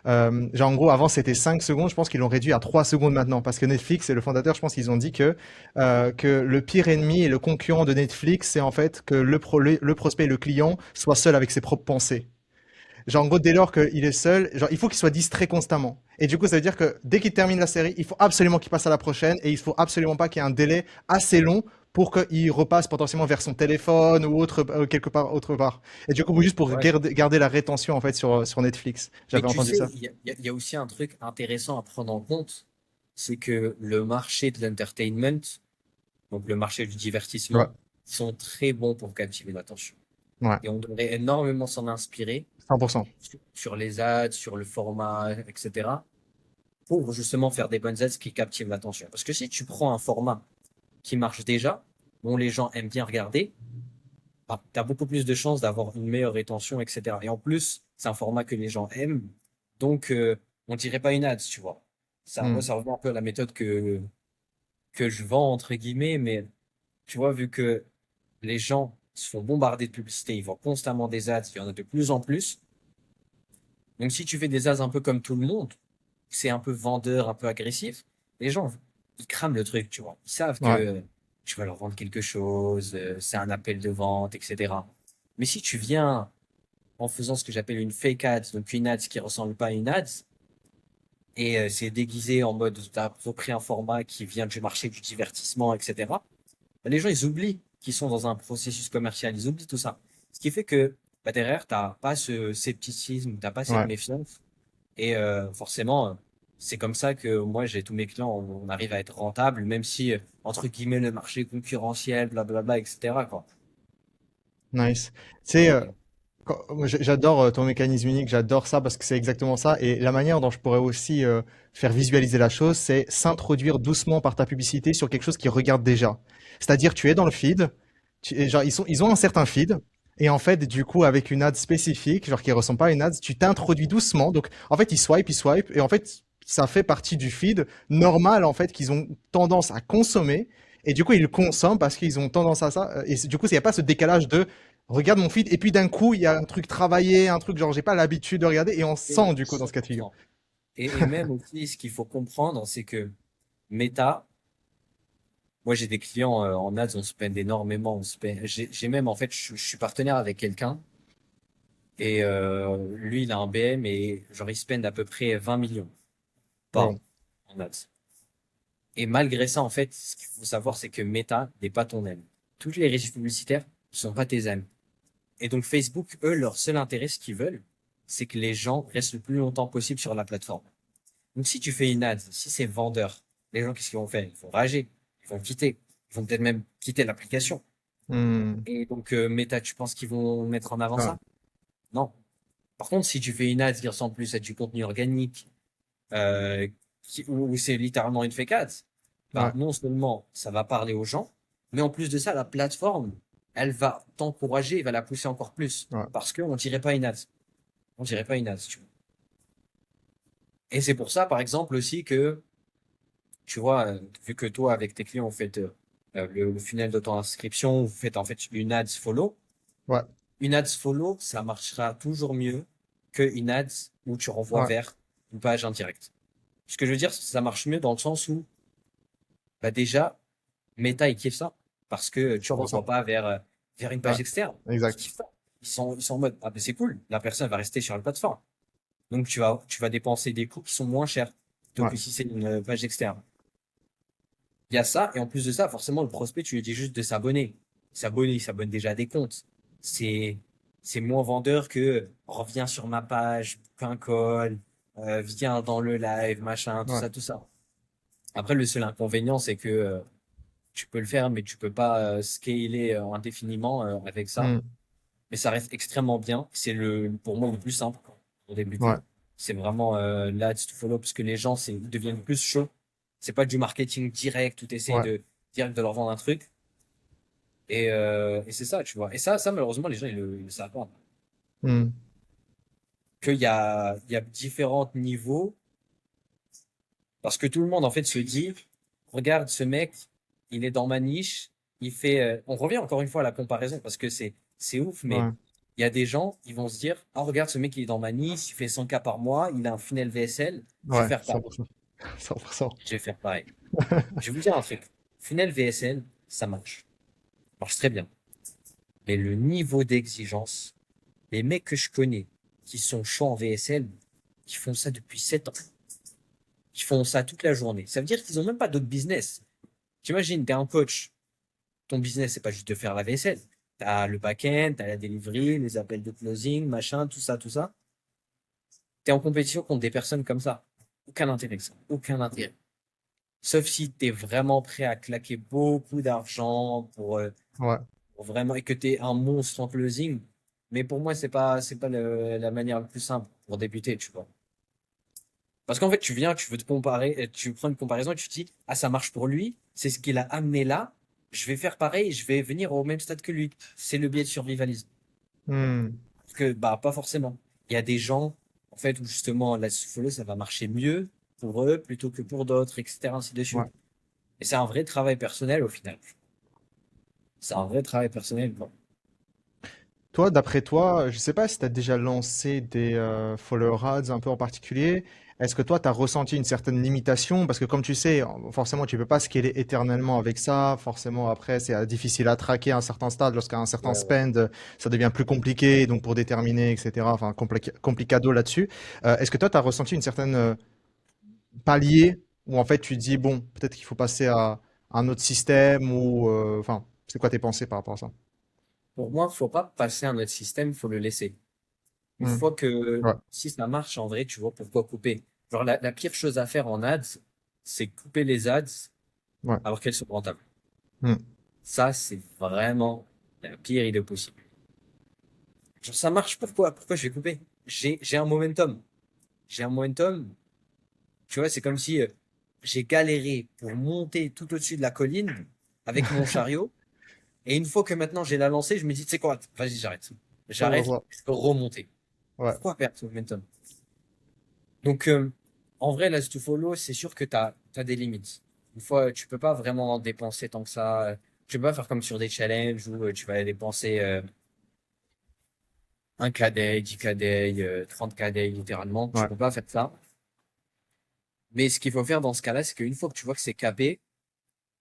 Genre en gros, avant c'était 5 secondes, je pense qu'ils l'ont réduit à 3 secondes maintenant, parce que Netflix et le fondateur, je pense qu'ils ont dit que le pire ennemi et le concurrent de Netflix, c'est en fait que le prospect et le client soient seuls avec ses propres pensées. Genre, en gros, dès lors qu'il est seul, genre, il faut qu'il soit distrait constamment. Et du coup, ça veut dire que dès qu'il termine la série, il faut absolument qu'il passe à la prochaine et il faut absolument pas qu'il y ait un délai assez long pour qu'il repasse potentiellement vers son téléphone ou autre, quelque part, autre part. Et du coup, juste pour vois. Ouais. garder la rétention, en fait, sur Netflix. Mais J'avais tu entendu sais, ça. il y a aussi un truc intéressant à prendre en compte, c'est que le marché de l'entertainment, donc le marché du Ouais, divertissement, sont très bons pour captiver l'attention. ouais, Et on devrait énormément s'en inspirer 100%. sur les ads, sur le format, etc., pour justement faire des bonnes ads qui captivent l'attention. Parce que si tu prends un format qui marche déjà, dont les gens aiment bien regarder, bah, tu as beaucoup plus de chances d'avoir une meilleure rétention, etc. Et en plus, c'est un format que les gens aiment, donc on dirait pas une ads, tu vois. Moi, Hmm. ça revient un peu à la méthode que je vends, entre guillemets, mais tu vois, vu que les gens se font bombarder de publicité, ils voient constamment des ads, il y en a de plus en plus. Donc si tu fais des ads un peu comme tout le monde, c'est un peu vendeur, un peu agressif, les gens, ils crament le truc, tu vois. Ils savent Ouais, que tu vas leur vendre quelque chose, c'est un appel de vente, etc. Mais si tu viens en faisant ce que j'appelle une fake ads, donc une ads qui ressemble pas à une ads, et c'est déguisé en mode t'as repris un format qui vient du marché du divertissement, etc. Bah, les gens, ils oublient qu'ils sont dans un processus commercial, ils oublient tout ça. Ce qui fait que bah, derrière, t'as pas ce scepticisme, t'as pas cette ouais. méfiance, et forcément, c'est comme ça que moi, j'ai tous mes clients, on arrive à être rentable, même si, entre guillemets, le marché est concurrentiel, blablabla, etc., quoi. Nice. Tu sais, Et, moi, j'adore ton mécanisme unique, j'adore ça parce que c'est exactement ça. Et la manière dont je pourrais aussi faire visualiser la chose, c'est s'introduire doucement par ta publicité sur quelque chose qu'ils regardent déjà. C'est-à-dire, tu es dans le feed, et genre, ils ont un certain feed, et en fait, du coup, avec une ad spécifique, genre qui ressemble pas à une ad, tu t'introduis doucement. Donc, en fait, ils swipent, et en fait, ça fait partie du feed normal, en fait, qu'ils ont tendance à consommer. Et du coup, ils le consomment parce qu'ils ont tendance à ça. Et du coup, il n'y a pas ce décalage de regarde mon feed, et puis d'un coup, il y a un truc travaillé, un truc genre j'ai pas l'habitude de regarder, et on et sent du coup dans ce cas de figure. 100%. Et même aussi, ce qu'il faut comprendre, c'est que Meta, Moi, j'ai des clients en ads, on spend énormément. J'ai même, en fait, je suis partenaire avec quelqu'un et lui, il a un BM et genre, il spend à peu près 20 millions par Wow. an en ads. Et malgré ça, en fait, ce qu'il faut savoir, c'est que Meta n'est pas ton ami. Toutes les régies publicitaires ne sont pas tes amis. Et donc, Facebook, eux, leur seul intérêt, ce qu'ils veulent, c'est que les gens restent le plus longtemps possible sur la plateforme. Donc, si tu fais une ad, si c'est vendeur, les gens, qu'est-ce qu'ils vont faire? Ils vont rager, ils vont quitter, ils vont peut-être même quitter l'application. Hmm. Et donc, Meta, tu penses qu'ils vont mettre en avant Ouais, ça? Non. Par contre, si tu fais une ad qui ressemble plus à du contenu organique, euh, où c'est littéralement une fake ad, bah, ouais, non seulement ça va parler aux gens, mais en plus de ça, la plateforme, elle va t'encourager, elle va la pousser encore plus. ouais. Parce qu'on dirait pas une ad. On dirait pas une ad, tu vois. Et c'est pour ça, par exemple, aussi que, tu vois, vu que toi, avec tes clients, vous faites le funnel d'auto-inscription, vous faites en fait une ads follow. Ouais, Une ads follow, ça marchera toujours mieux qu'une ads où tu renvoies ouais, vers une page indirecte. Ce que je veux dire, ça marche mieux dans le sens où, bah déjà, Meta, ils kiffent ça. Parce que tu renvoies 100%. pas vers une Ouais, page externe. Ils exact. kiffent ça. Ils sont en mode, ah ben c'est cool. La personne va rester sur la plateforme. Donc tu vas dépenser des coûts qui sont moins chers. Plutôt Ouais. que si c'est une page externe. Il y a ça. Et en plus de ça, forcément, le prospect, tu lui dis juste de s'abonner. Il s'abonne déjà à des comptes. C'est, c'est moins vendeur que reviens sur ma page, book un call, viens dans le live, machin, tout Ouais. ça, tout ça. Après, le seul inconvénient, c'est que tu peux le faire, mais tu peux pas scaler indéfiniment avec ça. Hmm. Mais ça reste extrêmement bien. C'est pour moi le plus simple pour Ouais. débuter. C'est vraiment l'Ads to follow parce que les gens ils deviennent plus chauds. C'est pas du marketing direct où tu essayes Ouais. de direct de leur vendre un truc. Et c'est ça, tu vois. Et ça malheureusement, les gens ils le savent pas. Hmm. Il y a différents niveaux parce que tout le monde en fait se dit, regarde ce mec, il est dans ma niche, il fait. On revient encore une fois à la comparaison parce que c'est ouf, mais Ouais. il y a des gens, ils vont se dire, ah regarde ce mec, il est dans ma niche, il fait 100K par mois, il a un funnel VSL, je vais Ouais. faire pareil. 100%. 100%. Je vais faire pareil. Je vais vous dire un truc, funnel VSL, ça marche très bien. Mais le niveau d'exigence, les mecs que je connais qui sont chauds en VSL, qui font ça depuis 7 ans, qui font ça toute la journée. Ça veut dire qu'ils ont même pas d'autre business. T'imagines, t'es un coach. Ton business, c'est pas juste de faire la vaisselle. T'as le back-end, t'as la delivery, les appels de closing, machin, tout ça, tout ça. T'es en compétition contre des personnes comme ça. Aucun intérêt, ça. Aucun intérêt. Sauf si t'es vraiment prêt à claquer beaucoup d'argent Ouais. pour vraiment, et que t'es un monstre en closing. Mais pour moi, c'est pas la manière la plus simple pour débuter, tu vois. Parce qu'en fait, tu viens, tu veux te comparer, tu prends une comparaison et tu te dis, ah, ça marche pour lui, c'est ce qu'il a amené là, je vais faire pareil, je vais venir au même stade que lui. C'est le biais de survivalisme. Hmm. Parce que, bah, pas forcément. Il y a des gens, en fait, où justement, la souffleuse, ça va marcher mieux pour eux plutôt que pour d'autres, etc., ainsi de Ouais. suite. Et c'est un vrai travail personnel au final. C'est un vrai travail personnel. Bon. Toi, d'après toi, je sais pas si tu as déjà lancé des follower ads un peu en particulier. Est-ce que toi, tu as ressenti une certaine limitation? Parce que comme tu sais, forcément, tu peux pas scaler éternellement avec ça. Forcément, après, c'est difficile à traquer à un certain stade. Lorsqu'à un certain Ouais, ouais. spend, ça devient plus compliqué. Donc, pour déterminer, etc. Enfin, complicado là-dessus. Est-ce que toi, tu as ressenti une certaine palier où en fait, tu te dis, bon, peut-être qu'il faut passer à un autre système ou, enfin, c'est quoi tes pensées par rapport à ça? Pour moi, faut pas passer à un autre système, faut le laisser. Une Hmm. fois que, Ouais, si ça marche, en vrai, tu vois pourquoi couper. Genre, la pire chose à faire en ads, c'est couper les ads ouais. alors qu'elles sont rentables. Hmm. Ça, c'est vraiment la pire idée possible. Genre, ça marche, pourquoi je vais couper? J'ai un momentum. J'ai un momentum. Tu vois, c'est comme si j'ai galéré pour monter tout au-dessus de la colline avec mon chariot. Et une fois que maintenant j'ai la lancée, je me dis, tu sais quoi, vas-y, j'arrête. J'arrête, 100%. je peux remonter. Ouais, Pourquoi perdre ce momentum? Donc, en vrai, là, to follow, c'est sûr que t'as des limites. Une fois, tu peux pas vraiment dépenser tant que ça. Tu peux pas faire comme sur des challenges où tu vas dépenser un KD, 10 KD, 30 KD littéralement. Tu ouais, peux pas faire ça. Mais ce qu'il faut faire dans ce cas-là, c'est qu'une fois que tu vois que c'est capé,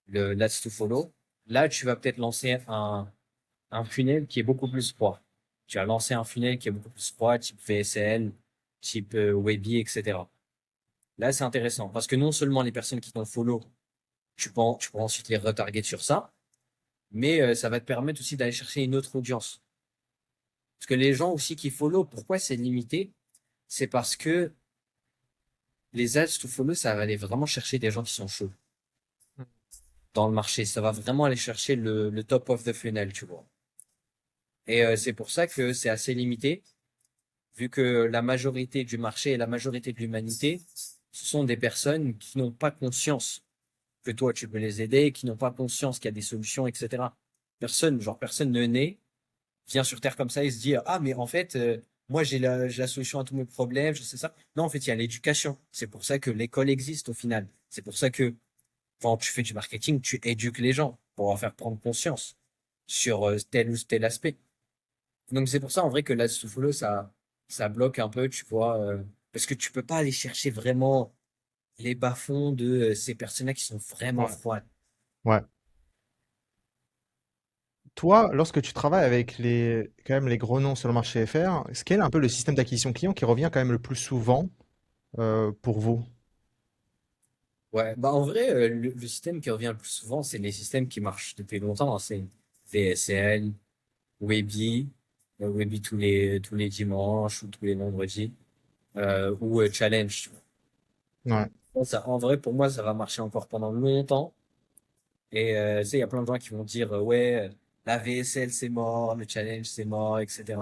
l'Ads to Follow, là, tu vas peut-être lancer un funnel qui est beaucoup plus froid. Tu vas lancer un funnel qui est beaucoup plus froid, type VSL, type Webby, etc. Là, c'est intéressant parce que non seulement les personnes qui t'ont follow, tu pourras ensuite les retarget sur ça, mais ça va te permettre aussi d'aller chercher une autre audience. Parce que les gens aussi qui follow, pourquoi c'est limité? C'est parce que les ads to follow, ça va aller vraiment chercher des gens qui sont chauds dans le marché. Ça va vraiment aller chercher le top of the funnel, tu vois. Et c'est pour ça que c'est assez limité, vu que la majorité du marché et la majorité de l'humanité, ce sont des personnes qui n'ont pas conscience que toi, tu peux les aider, qui n'ont pas conscience qu'il y a des solutions, etc. Personne ne naît, vient sur Terre comme ça et se dit, ah, mais en fait, moi, j'ai la solution à tous mes problèmes, je sais ça. Non, en fait, il y a l'éducation. C'est pour ça que l'école existe au final. C'est pour ça que quand tu fais du marketing, tu éduques les gens pour leur faire prendre conscience sur tel ou tel aspect. Donc, c'est pour ça, en vrai, que la follow ça bloque un peu, tu vois, parce que tu peux pas aller chercher vraiment les bas-fonds de ces personnes-là qui sont vraiment Ouais. froides. Ouais. Toi, lorsque tu travailles avec quand même les gros noms sur le marché FR, quel est un peu le système d'acquisition client qui revient quand même le plus souvent pour vous? Ouais, bah en vrai, le système qui revient le plus souvent, c'est les systèmes qui marchent depuis longtemps, hein. C'est VSL, Webi, Webi tous les dimanches ou tous les vendredis, ou Challenge. Tu vois. Ouais. Bon, ça, en vrai, pour moi, ça va marcher encore pendant longtemps. Et tu sais, il y a plein de gens qui vont dire, ouais, la VSL c'est mort, le Challenge c'est mort, etc.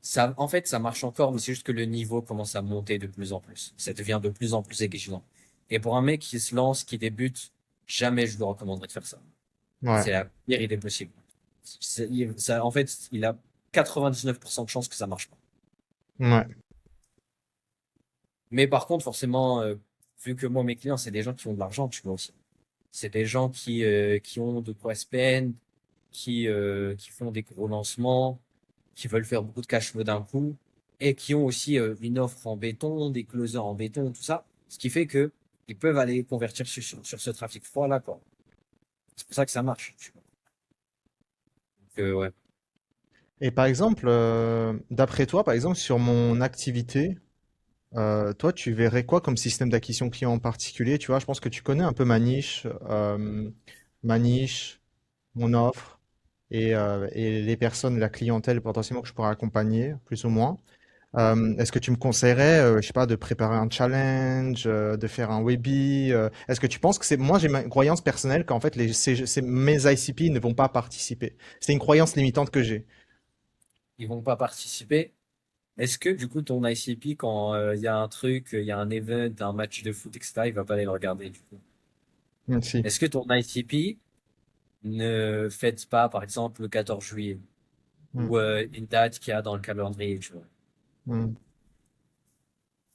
Ça, en fait, ça marche encore, mais c'est juste que le niveau commence à monter de plus en plus. Ça devient de plus en plus exigeant. Et pour un mec qui se lance, qui débute, jamais je lui recommanderais de faire ça. Ouais. C'est la pire idée possible. En fait, il a 99% de chances que ça marche pas. Ouais. Mais par contre, forcément, vu que moi, mes clients, c'est des gens qui ont de l'argent, tu vois aussi. C'est des gens qui ont de quoi spend, qui font des gros lancements, qui veulent faire beaucoup de cash flow d'un coup, et qui ont aussi une offre en béton, des closers en béton, tout ça. Ce qui fait que ils peuvent aller convertir sur ce trafic froid-là, quoi. C'est pour ça que ça marche. Tu vois. Donc, ouais. Et par exemple, d'après toi, par exemple, sur mon activité, toi, tu verrais quoi comme système d'acquisition client en particulier? Tu vois, je pense que tu connais un peu ma niche, mon offre et les personnes, la clientèle potentiellement que je pourrais accompagner, plus ou moins. Est-ce que tu me conseillerais, je sais pas, de préparer un challenge, de faire un webi? Est-ce que tu penses que c'est... Moi, j'ai ma croyance personnelle qu'en fait, mes ICP ne vont pas participer. C'est une croyance limitante que j'ai. Ils vont pas participer. Est-ce que, du coup, ton ICP, quand il y a un truc, il y a un event, un match de foot, etc., il va pas aller le regarder, du coup? Merci. Est-ce que ton ICP ne fête pas, par exemple, le 14 juillet, Mm, ou une date qu'il y a dans le calendrier, tu vois? mm,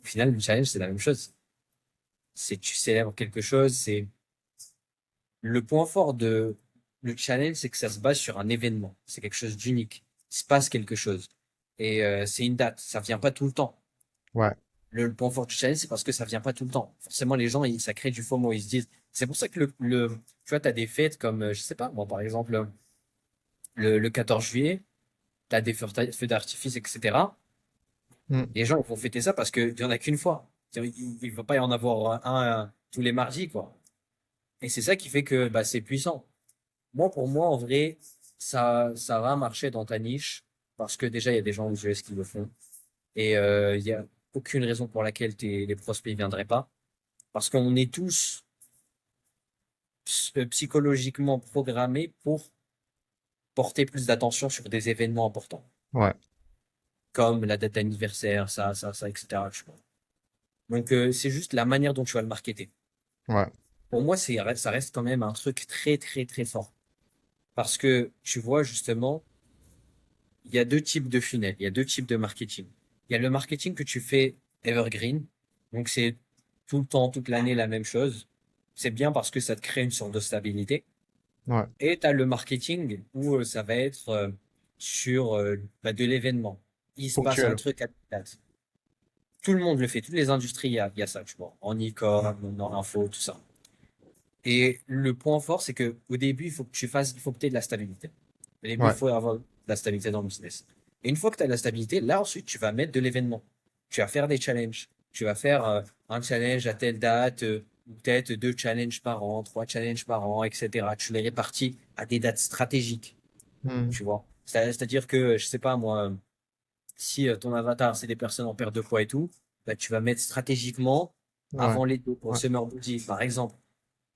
Au final, le challenge, c'est la même chose. C'est tu célèbres quelque chose, c'est le point fort de le challenge, c'est que ça se base sur un événement. C'est quelque chose d'unique. Il se passe quelque chose. Et c'est une date. Ça vient pas tout le temps. ouais. Le point fort du challenge, c'est parce que ça vient pas tout le temps. Forcément, les gens, ça crée du FOMO. Ils se disent, c'est pour ça que tu vois, t'as des fêtes comme, je sais pas, moi, par exemple, le 14 juillet, t'as des feux d'artifice, etc. Mm. Les gens, ils vont fêter ça parce qu'il y en a qu'une fois. Il va pas y en avoir un tous les mardis, quoi. Et c'est ça qui fait que, bah, c'est puissant. Moi, pour moi, en vrai, ça va marcher dans ta niche parce que déjà, il y a des gens aux US qui le font et il y a aucune raison pour laquelle les prospects ne viendraient pas parce qu'on est tous psychologiquement programmés pour porter plus d'attention sur des événements importants Ouais. comme la date anniversaire, ça, etc. Tu vois. Donc, c'est juste la manière dont tu vas le marketer. Ouais. Pour moi, ça reste quand même un truc très, très, très fort parce que tu vois, justement, il y a deux types de funnels, il y a deux types de marketing. Il y a le marketing que tu fais evergreen, donc c'est tout le temps, toute l'année la même chose. C'est bien parce que ça te crée une sorte de stabilité. Ouais. Et tu as le marketing où ça va être sur bah, de l'événement. Il se passe un Ponctuel. truc à date. Tout le monde le fait, toutes les industries, il y a ça, tu vois, en e-com, dans l'info, tout ça. Et le point fort, c'est que au début, il faut que tu aies de la stabilité. Au début, il Ouais. faut avoir de la stabilité dans le business. Et une fois que tu as de la stabilité, là ensuite, tu vas mettre de l'événement. Tu vas faire des challenges. Tu vas faire un challenge à telle date, ou peut-être 2 challenges par an, 3 challenges par an, etc. Tu les répartis à des dates stratégiques, Hmm. tu vois. C'est-à-dire que, je sais pas moi, si ton avatar, c'est des personnes en perte de poids et tout, bah, tu vas mettre stratégiquement Ouais. avant les deux pour Ouais. Summer Body, par exemple.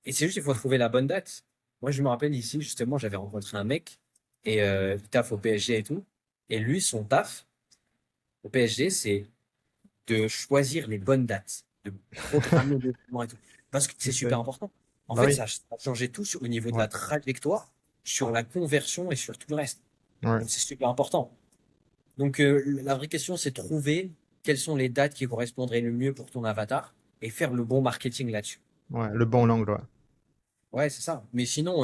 Et c'est juste qu'il faut trouver la bonne date. Moi, je me rappelle ici, justement, j'avais rencontré un mec et il taf au PSG et tout. Et lui, son taf au PSG, c'est de choisir les bonnes dates, de programmer l'événement et tout. Parce que c'est Ok. super important. En Bah fait, oui. ça a changé tout au niveau de Ouais. la trajectoire, sur la conversion et sur tout le reste. Ouais. Donc, c'est super important. Donc, la vraie question, c'est trouver quelles sont les dates qui correspondraient le mieux pour ton avatar et faire le bon marketing là-dessus. Ouais. Le bon angle, ouais. Ouais, c'est ça. Mais sinon,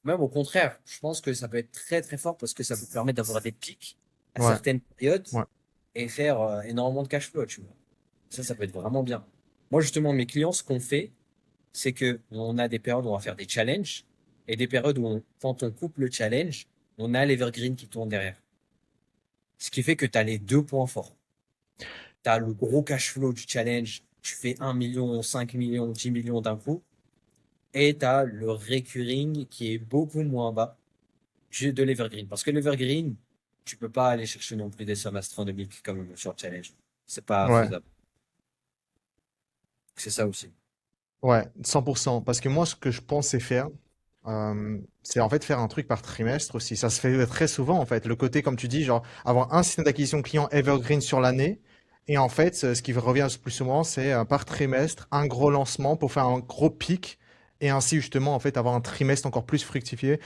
même au contraire, je pense que ça peut être très très fort parce que ça peut permettre d'avoir des pics à Ouais. certaines périodes Ouais. et faire énormément de cash flow, tu vois. Ça peut être vraiment bien. Moi, justement, mes clients, ce qu'on fait, c'est que on a des périodes où on va faire des challenges et des périodes où quand on coupe le challenge, on a l'evergreen qui tourne derrière. Ce qui fait que tu as les deux points forts. Tu as le gros cash flow du challenge, tu fais 1 million, 5 millions, 10 millions d'un coup, et tu as le recurring qui est beaucoup moins bas de l'Evergreen. Parce que l'Evergreen, tu peux pas aller chercher non plus des sommes astronomiques comme sur Challenge. C'est pas Ouais. faisable. C'est ça aussi. Ouais. 100%. Parce que moi, ce que je pensais faire, c'est en fait faire un truc par trimestre aussi. Ça se fait très souvent en fait. Le côté, comme tu dis, genre avoir un système d'acquisition client evergreen sur l'année. Et en fait, ce qui revient le plus souvent, c'est par trimestre, un gros lancement pour faire un gros pic. Et ainsi, justement, en fait, avoir un trimestre encore plus fructifié,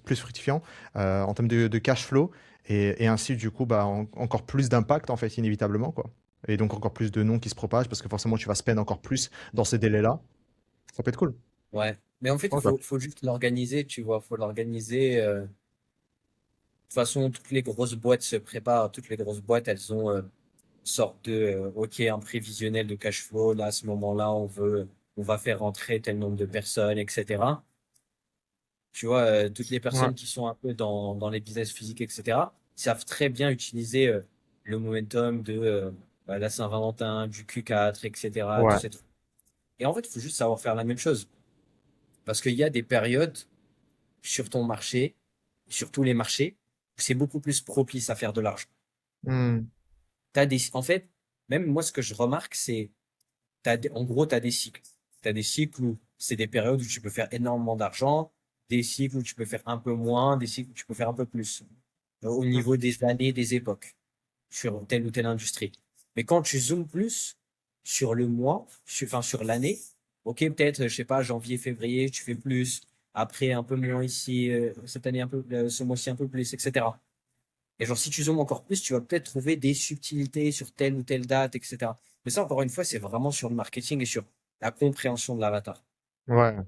plus fructifiant en termes de cash flow. Et ainsi, du coup, bah, encore plus d'impact, en fait, inévitablement, quoi. Et donc encore plus de noms qui se propagent parce que forcément, tu vas spend encore plus dans ces délais-là. Ça peut être cool. Ouais. Mais en fait, Franchement, faut juste l'organiser, tu vois. Faut l'organiser. De toute façon, toutes les grosses boîtes se préparent. Toutes les grosses boîtes, elles ont une sorte de, OK, un prévisionnel de cash flow. Là, à ce moment-là, on va faire rentrer tel nombre de personnes, etc. Tu vois, toutes les ouais, personnes qui sont un peu dans les business physiques, etc., savent très bien utiliser le momentum de la Saint-Valentin, du Q4, etc., tous ouais. ces trucs. Et en fait, il faut juste savoir faire la même chose. Parce qu'il y a des périodes sur ton marché, sur tous les marchés, où c'est beaucoup plus propice à faire de l'argent. Hmm. En fait, même moi, ce que je remarque, c'est, en gros, tu as des cycles. Tu as des cycles où c'est des périodes où tu peux faire énormément d'argent, des cycles où tu peux faire un peu moins, des cycles où tu peux faire un peu plus. Au niveau des années, des époques, sur telle ou telle industrie. Mais quand tu zoomes plus sur le mois, enfin sur l'année, ok, peut-être, je sais pas, janvier, février, tu fais plus, après un peu moins ici, cette année un peu, ce mois-ci un peu plus, etc. Et genre, si tu zoomes encore plus, tu vas peut-être trouver des subtilités sur telle ou telle date, etc. Mais ça, encore une fois, c'est vraiment sur le marketing et sur la compréhension de l'avatar. Ouais,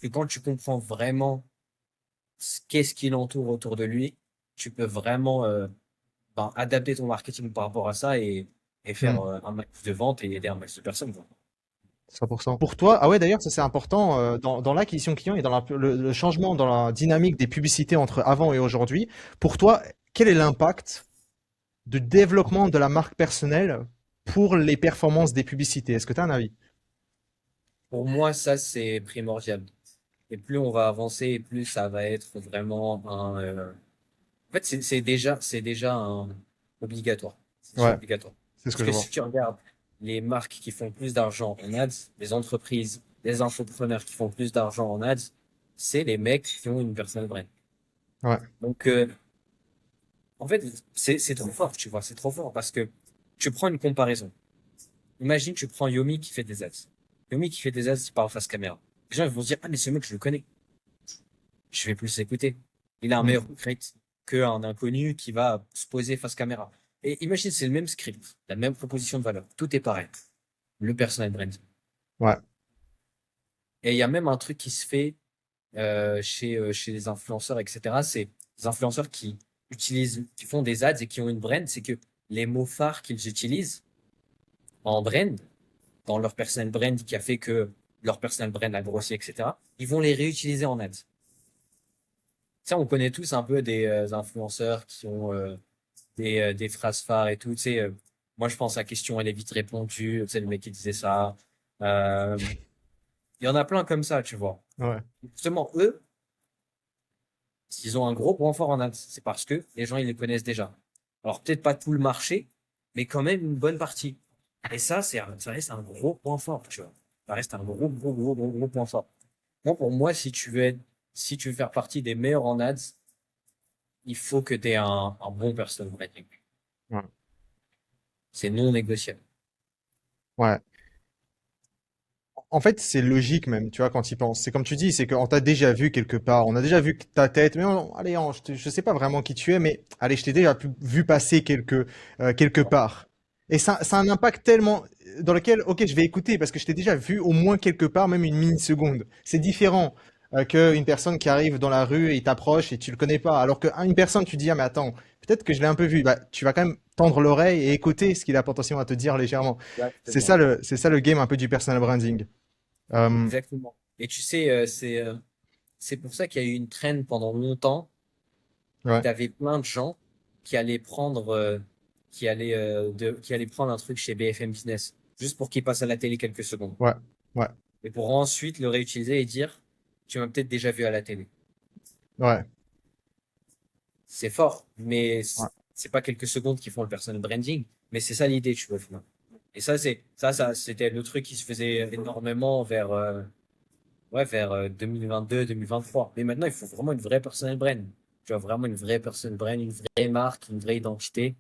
Et quand tu comprends vraiment qu'est-ce qui l'entoure autour de lui, tu peux vraiment adapter ton marketing par rapport à ça et faire hmm, un max de ventes et aider un max de personnes, quoi. 100%. Pour toi, ah ouais, d'ailleurs, ça c'est important dans l'acquisition client et dans le changement dans la dynamique des publicités entre avant et aujourd'hui. Pour toi, quel est l'impact du développement de la marque personnelle pour les performances des publicités? Est-ce que tu as un avis? Pour moi, ça, c'est primordial. Et plus on va avancer, et plus ça va être vraiment en fait, c'est déjà un obligatoire. C'est déjà Ouais, obligatoire. c'est ce Parce que je que vois. si tu regardes les marques qui font plus d'argent en ads, les entreprises, les entrepreneurs qui font plus d'argent en ads, c'est les mecs qui ont une personal brand. Ouais. Donc, en fait, c'est trop fort, tu vois, c'est trop fort parce que tu prends une comparaison. Imagine, tu prends Yomi qui fait des ads. Yomi qui fait des ads, il parle face caméra. Les gens ils vont se dire, ah, mais ce mec, je le connais. Je vais plus l'écouter. Il a un meilleur Hmm. script qu'un inconnu qui va se poser face caméra. Et imagine, c'est le même script, la même proposition de valeur. Tout est pareil. Le personal brand. Ouais. Et il y a même un truc qui se fait chez les influenceurs, etc. C'est les influenceurs qui qui font des ads et qui ont une brand, c'est que les mots phares qu'ils utilisent en brand, dans leur personal brand qui a fait que leur personal brand a grossi, etc., ils vont les réutiliser en ads. Ça, on connaît tous un peu des influenceurs qui ont des phrases phares et tout. Tu sais, moi, je pense à question, elle est vite répondue. Tu sais, le mec qui disait ça. Euh, Il y en a plein comme ça, tu vois. Ouais, Justement, eux, s'ils ont un gros point fort en ads, c'est parce que les gens, ils les connaissent déjà. Alors, peut-être pas tout le marché, mais quand même une bonne partie. Et ça, ça reste un gros point fort, tu vois. Ça reste un gros point fort. Moi, pour moi, si tu veux faire partie des meilleurs en ads, il faut que tu aies un bon personal branding. ouais, C'est non négociable. ouais. En fait, c'est logique même, tu vois, quand tu y penses. C'est comme tu dis, c'est qu'on t'a déjà vu quelque part, on a déjà vu ta tête, mais allez, je sais pas vraiment qui tu es, mais allez, je t'ai déjà vu passer quelque part. Et ça a un impact tellement dans lequel, ok, je vais écouter parce que je t'ai déjà vu au moins quelque part, même une milliseconde. C'est différent qu'une personne qui arrive dans la rue et il t'approche et tu le connais pas. Alors qu'une personne, tu dis, ah mais attends, peut-être que je l'ai un peu vu. Bah, tu vas quand même tendre l'oreille et écouter ce qu'il a potentiellement à te dire légèrement. Exactement. C'est ça le game un peu du personal branding. Euh, Exactement. Et tu sais, c'est pour ça qu'il y a eu une traîne pendant longtemps où ouais, tu avais plein de gens qui allaient prendre, qui allaient prendre un truc chez BFM Business, juste pour qu'il passe à la télé quelques secondes. ouais, ouais, Et pour ensuite le réutiliser et dire, tu m'as peut-être déjà vu à la télé. ouais, C'est fort, mais ouais. c'est pas quelques secondes qui font le personal branding, mais c'est ça l'idée, tu vois, finalement. Et c'était le truc qui se faisait énormément vers 2022, 2023. Mais maintenant, il faut vraiment une vraie personal brand. Tu vois, vraiment une vraie personal brand, une vraie marque, une vraie identité.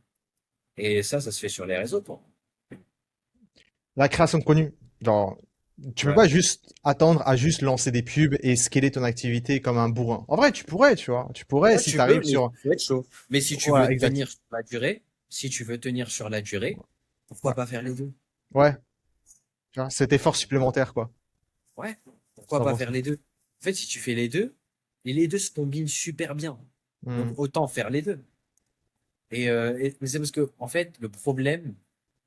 Et ça se fait sur les réseaux, quoi. La création de contenu, genre, tu peux Ouais. pas juste attendre à juste lancer des pubs et scaler ton activité comme un bourrin. En vrai, tu pourrais, tu vois, tu pourrais Ouais, si tu tu peux, arrives mais il sur, faut être chaud. Mais si tu ouais, veux exact, tenir sur la durée, si tu veux tenir sur la durée, ouais, pourquoi pas faire les deux? ouais, tu vois, cet effort supplémentaire, quoi, Ouais, pourquoi pas faire 100%. les deux? En fait, si tu fais les deux, et les deux se combinent super bien. Donc Hmm. autant faire les deux. Mais c'est parce que, en fait, le problème,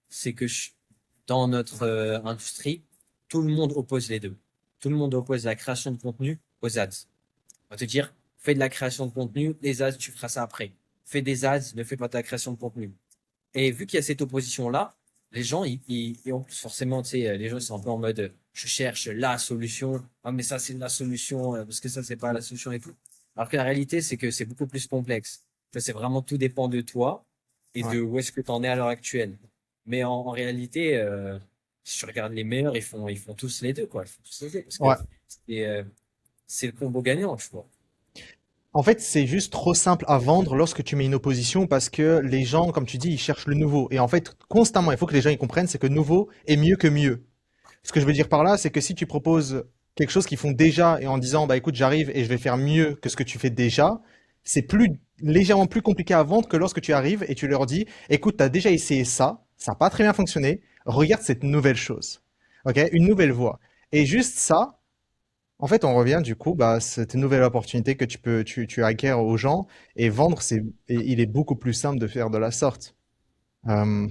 c'est que dans notre industrie, tout le monde oppose les deux. Tout le monde oppose la création de contenu aux ads. On va te dire, fais de la création de contenu, les ads, tu feras ça après. Fais des ads, ne fais pas de la création de contenu. Et vu qu'il y a cette opposition-là, les gens, et en plus forcément, tu sais, les gens ils sont un peu en mode, je cherche la solution. Ah, mais ça, c'est la solution, parce que ça, c'est pas la solution et tout. Alors que la réalité, c'est que c'est beaucoup plus complexe. Ça, c'est vraiment tout dépend de toi et Ouais. de où est-ce que tu en es à l'heure actuelle. Mais en réalité, si tu regardes les meilleurs, ils font tous les deux, quoi. Ils font tous les deux parce que Ouais. c'est, euh, c'est le combo gagnant, tu vois. En fait, c'est juste trop simple à vendre lorsque tu mets une opposition parce que les gens, comme tu dis, ils cherchent le nouveau. Et en fait, constamment, il faut que les gens y comprennent, c'est que nouveau est mieux que mieux. Ce que je veux dire par là, c'est que si tu proposes quelque chose qu'ils font déjà et en disant, bah écoute, j'arrive et je vais faire mieux que ce que tu fais déjà, c'est légèrement plus compliqué à vendre que lorsque tu arrives et tu leur dis, écoute, tu as déjà essayé ça, ça n'a pas très bien fonctionné, regarde cette nouvelle chose. Ok? Une nouvelle voie. Et juste ça, en fait, on revient du coup, bah, cette nouvelle opportunité que tu acquiers aux gens et vendre, il est beaucoup plus simple de faire de la sorte. Euh,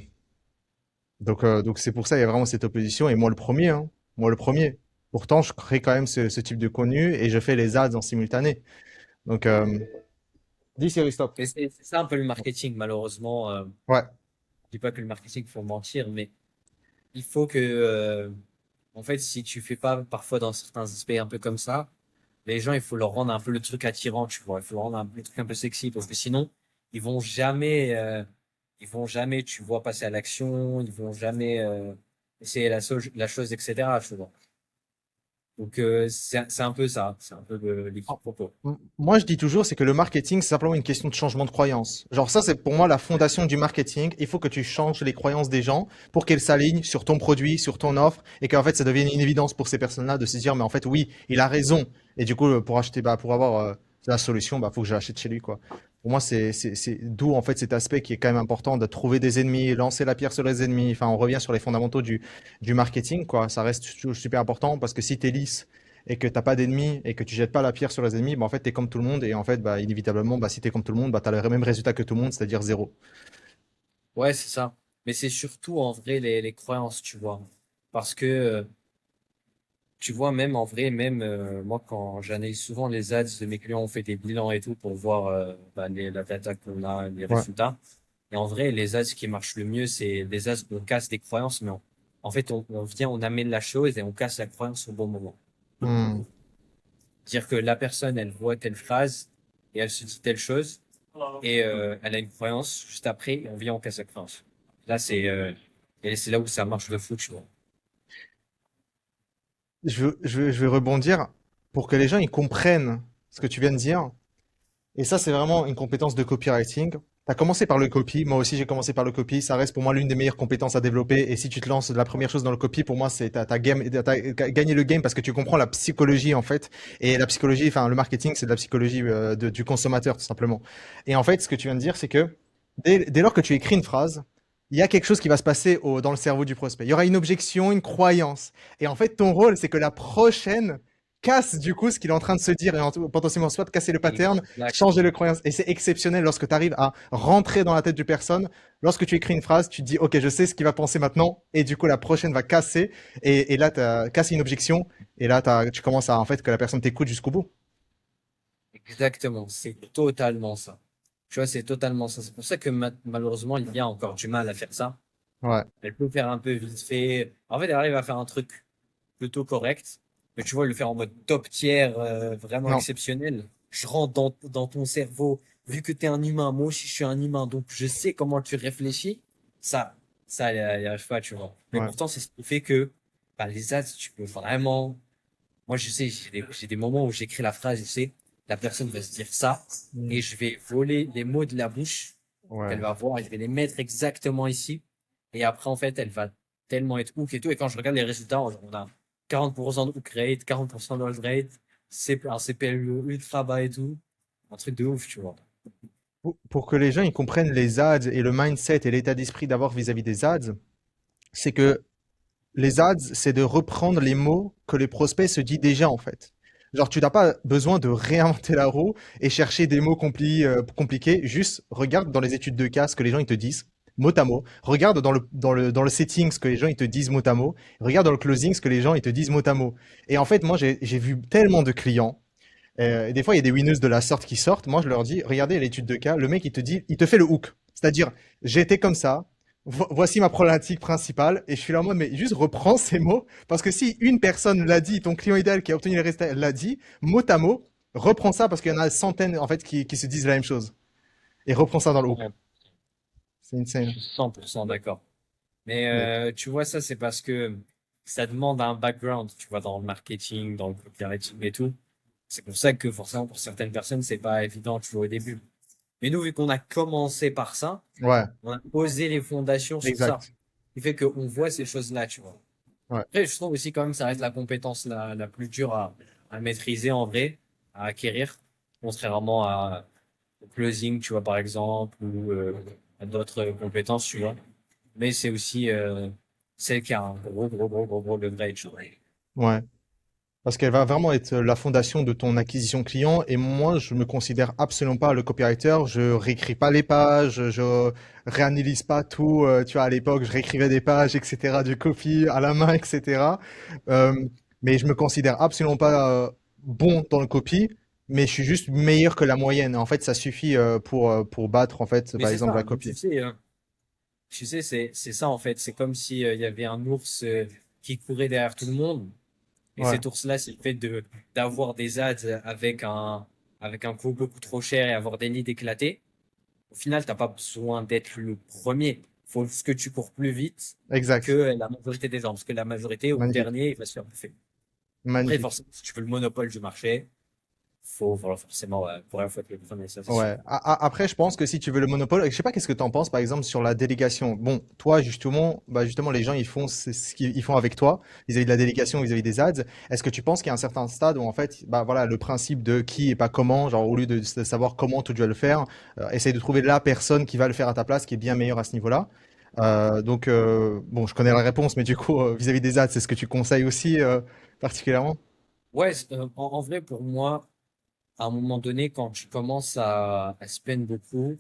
donc c'est pour ça il y a vraiment cette opposition. Et moi le premier, hein. Moi le premier. Pourtant, je crée quand même ce type de contenu et je fais les ads en simultané. Donc, dis Siri, stop. Mais c'est ça un peu le marketing, malheureusement. Ouais, Je dis pas que le marketing faut mentir, mais il faut que, en fait, si tu fais pas parfois dans certains aspects un peu comme ça, les gens, il faut leur rendre un peu le truc attirant, tu vois. Il faut leur rendre le truc un peu sexy parce que sinon, ils vont jamais, euh, ils vont jamais, tu vois, passer à l'action, ils vont jamais essayer la chose, etc. Tu vois. Donc, c'est un peu ça. C'est un peu l'équipe propos. Moi, je dis toujours, c'est que le marketing, c'est simplement une question de changement de croyance. Genre ça, c'est pour moi la fondation du marketing. Il faut que tu changes les croyances des gens pour qu'elles s'alignent sur ton produit, sur ton offre, et qu'en fait, ça devienne une évidence pour ces personnes-là de se dire, mais en fait, oui, il a raison. Et du coup, pour acheter, bah, pour avoir la solution, bah, faut que je l'achète chez lui, quoi. Pour moi, c'est d'où en fait cet aspect qui est quand même important de trouver des ennemis, lancer la pierre sur les ennemis. Enfin, on revient sur les fondamentaux du marketing, quoi. Ça reste super important parce que si t'es lisse et que t'as pas d'ennemis et que tu jettes pas la pierre sur les ennemis, bah en fait t'es comme tout le monde et en fait bah inévitablement bah si t'es comme tout le monde bah t'as le même résultat que tout le monde, c'est-à-dire zéro. Ouais, c'est ça. Mais c'est surtout en vrai les croyances, tu vois. Parce que tu vois, même en vrai, même moi, quand j'analyse souvent les ads de mes clients, on fait des bilans et tout pour voir la data qu'on a, les Ouais. résultats. Et en vrai, les ads qui marchent le mieux, c'est les ads où on casse des croyances, mais en fait, on vient, on amène la chose et on casse la croyance au bon moment. Hmm. Dire que la personne, elle voit telle phrase et elle se dit telle chose et elle a une croyance juste après et on vient, on casse la croyance. Là, et c'est là où ça marche de fou, tu vois. Je vais rebondir pour que les gens ils comprennent ce que tu viens de dire. Et ça, c'est vraiment une compétence de copywriting. Tu as commencé par le copy. Moi aussi, j'ai commencé par le copy. Ça reste pour moi l'une des meilleures compétences à développer. Et si tu te lances, la première chose dans le copy, pour moi, c'est t'as gagné le game parce que tu comprends la psychologie, en fait. Et la psychologie, enfin, le marketing, c'est de la psychologie du consommateur, tout simplement. Et en fait, ce que tu viens de dire, c'est que dès lors que tu écris une phrase, il y a quelque chose qui va se passer dans le cerveau du prospect. Il y aura une objection, une croyance. Et en fait, ton rôle, c'est que la prochaine casse du coup ce qu'il est en train de se dire et potentiellement soit de casser le pattern, changer Exactement. le croyance. Et c'est exceptionnel lorsque tu arrives à rentrer dans la tête de personne. Lorsque tu écris une phrase, tu te dis, OK, je sais ce qu'il va penser maintenant. Et du coup, la prochaine va casser. Et là, tu as cassé une objection. Et là, tu commences à, en fait, que la personne t'écoute jusqu'au bout. Exactement. C'est totalement ça. Tu vois, c'est totalement ça. C'est pour ça que malheureusement, il y a encore du mal à faire ça. Ouais. Elle peut faire un peu vite fait. En fait, elle arrive à faire un truc plutôt correct. Mais tu vois, le faire en mode top tier, vraiment Non. exceptionnel. Je rentre dans ton cerveau. Vu que tu es un humain, moi aussi je suis un humain, donc je sais comment tu réfléchis. Ça, ça, elle y arrive pas, tu vois. Mais Ouais. pourtant, c'est ce qui fait que bah, les ads, tu peux vraiment. Moi, je sais, j'ai des moments où j'écris la phrase, je sais, la personne va se dire ça, Mm. et je vais voler les mots de la bouche qu'elle Ouais. va voir, et je vais les mettre exactement ici. Et après, en fait, elle va tellement être hook et tout. Et quand je regarde les résultats, on a 40% de hook rate, 40% de hold rate, un CPL ultra bas et tout. Un truc de ouf, tu vois. Pour que les gens ils comprennent les ads et le mindset et l'état d'esprit d'avoir vis-à-vis des ads, c'est que les ads, c'est de reprendre les mots que les prospects se disent déjà en fait. Genre, tu n'as pas besoin de réinventer la roue et chercher des mots compliqués. Juste regarde dans les études de cas ce que les gens ils te disent mot à mot. Regarde dans le setting ce que les gens ils te disent mot à mot. Regarde dans le closing ce que les gens ils te disent mot à mot. Et en fait, moi, j'ai vu tellement de clients. Et des fois, il y a des winners de la sorte qui sortent. Moi, je leur dis, regardez l'étude de cas. Le mec, il te dit, il te fait le hook. C'est-à-dire, j'étais comme ça. Voici ma problématique principale. Et je suis là en mode, mais juste reprends ces mots. Parce que si une personne l'a dit, ton client idéal qui a obtenu les résultats l'a dit, mot à mot, reprends ça parce qu'il y en a centaines, en fait, qui se disent la même chose. Et reprends ça dans le hook. Ouais, C'est je insane. suis 100% d'accord. Mais Mais, tu vois, ça, c'est parce que ça demande un background, tu vois, dans le marketing, dans le copywriting et tout. C'est pour ça que forcément, pour certaines personnes, c'est pas évident, tu vois, au début. Mais nous, vu qu'on a commencé par ça, ouais, on a posé les fondations sur ça. exact. Ce qui fait qu'on voit ces choses-là, tu vois. Ouais. Après, je trouve aussi quand même ça reste la compétence la plus dure à maîtriser en vrai, à acquérir, contrairement au closing, tu vois, par exemple, ou à d'autres compétences, tu vois. Mais c'est aussi celle qui a un gros leverage, tu vois. Ouais. Parce qu'elle va vraiment être la fondation de ton acquisition client. Et moi, je me considère absolument pas le copywriter. Je réécris pas les pages, je réanalyse pas tout. Tu vois, à l'époque, je réécrivais des pages, etc., du copy à la main, etc. Euh, mais je me considère absolument pas bon dans le copy. Mais je suis juste meilleur que la moyenne. En fait, ça suffit pour battre, en fait, Mais par c'est exemple, la ça, mais copie. tu sais, c'est ça en fait. C'est comme si il y avait un ours qui courait derrière tout le monde. Et Ouais, cet ours-là, c'est le fait d'avoir des ads avec un coût beaucoup trop cher et avoir des nids éclatés. Au final, t'as pas besoin d'être le premier. Faut juste que tu cours plus vite que exact. la majorité des gens. Parce que la majorité, au Magnifique. dernier, il va se faire bouffer. Après, Magnifique. forcément, si tu veux le monopole du marché, voilà, forcément, pour un fois, le premier, ça, c'est sûr. Ouais. Après, je pense que si tu veux le monopole, je sais pas qu'est-ce que tu en penses, par exemple, sur la délégation. Bon, toi, justement, bah justement, les gens, ils font ce qu'ils font avec toi, vis-à-vis de la délégation, vis-à-vis des ads. Est-ce que tu penses qu'il y a un certain stade où, en fait, bah voilà, le principe de qui et pas comment, genre, au lieu de savoir comment tu dois le faire, essaye de trouver la personne qui va le faire à ta place, qui est bien meilleure à ce niveau-là. Donc, bon, je connais la réponse, mais du coup, vis-à-vis des ads, c'est ce que tu conseilles aussi, particulièrement? Ouais, en vrai, pour moi, à un moment donné, quand tu commences à spend beaucoup, en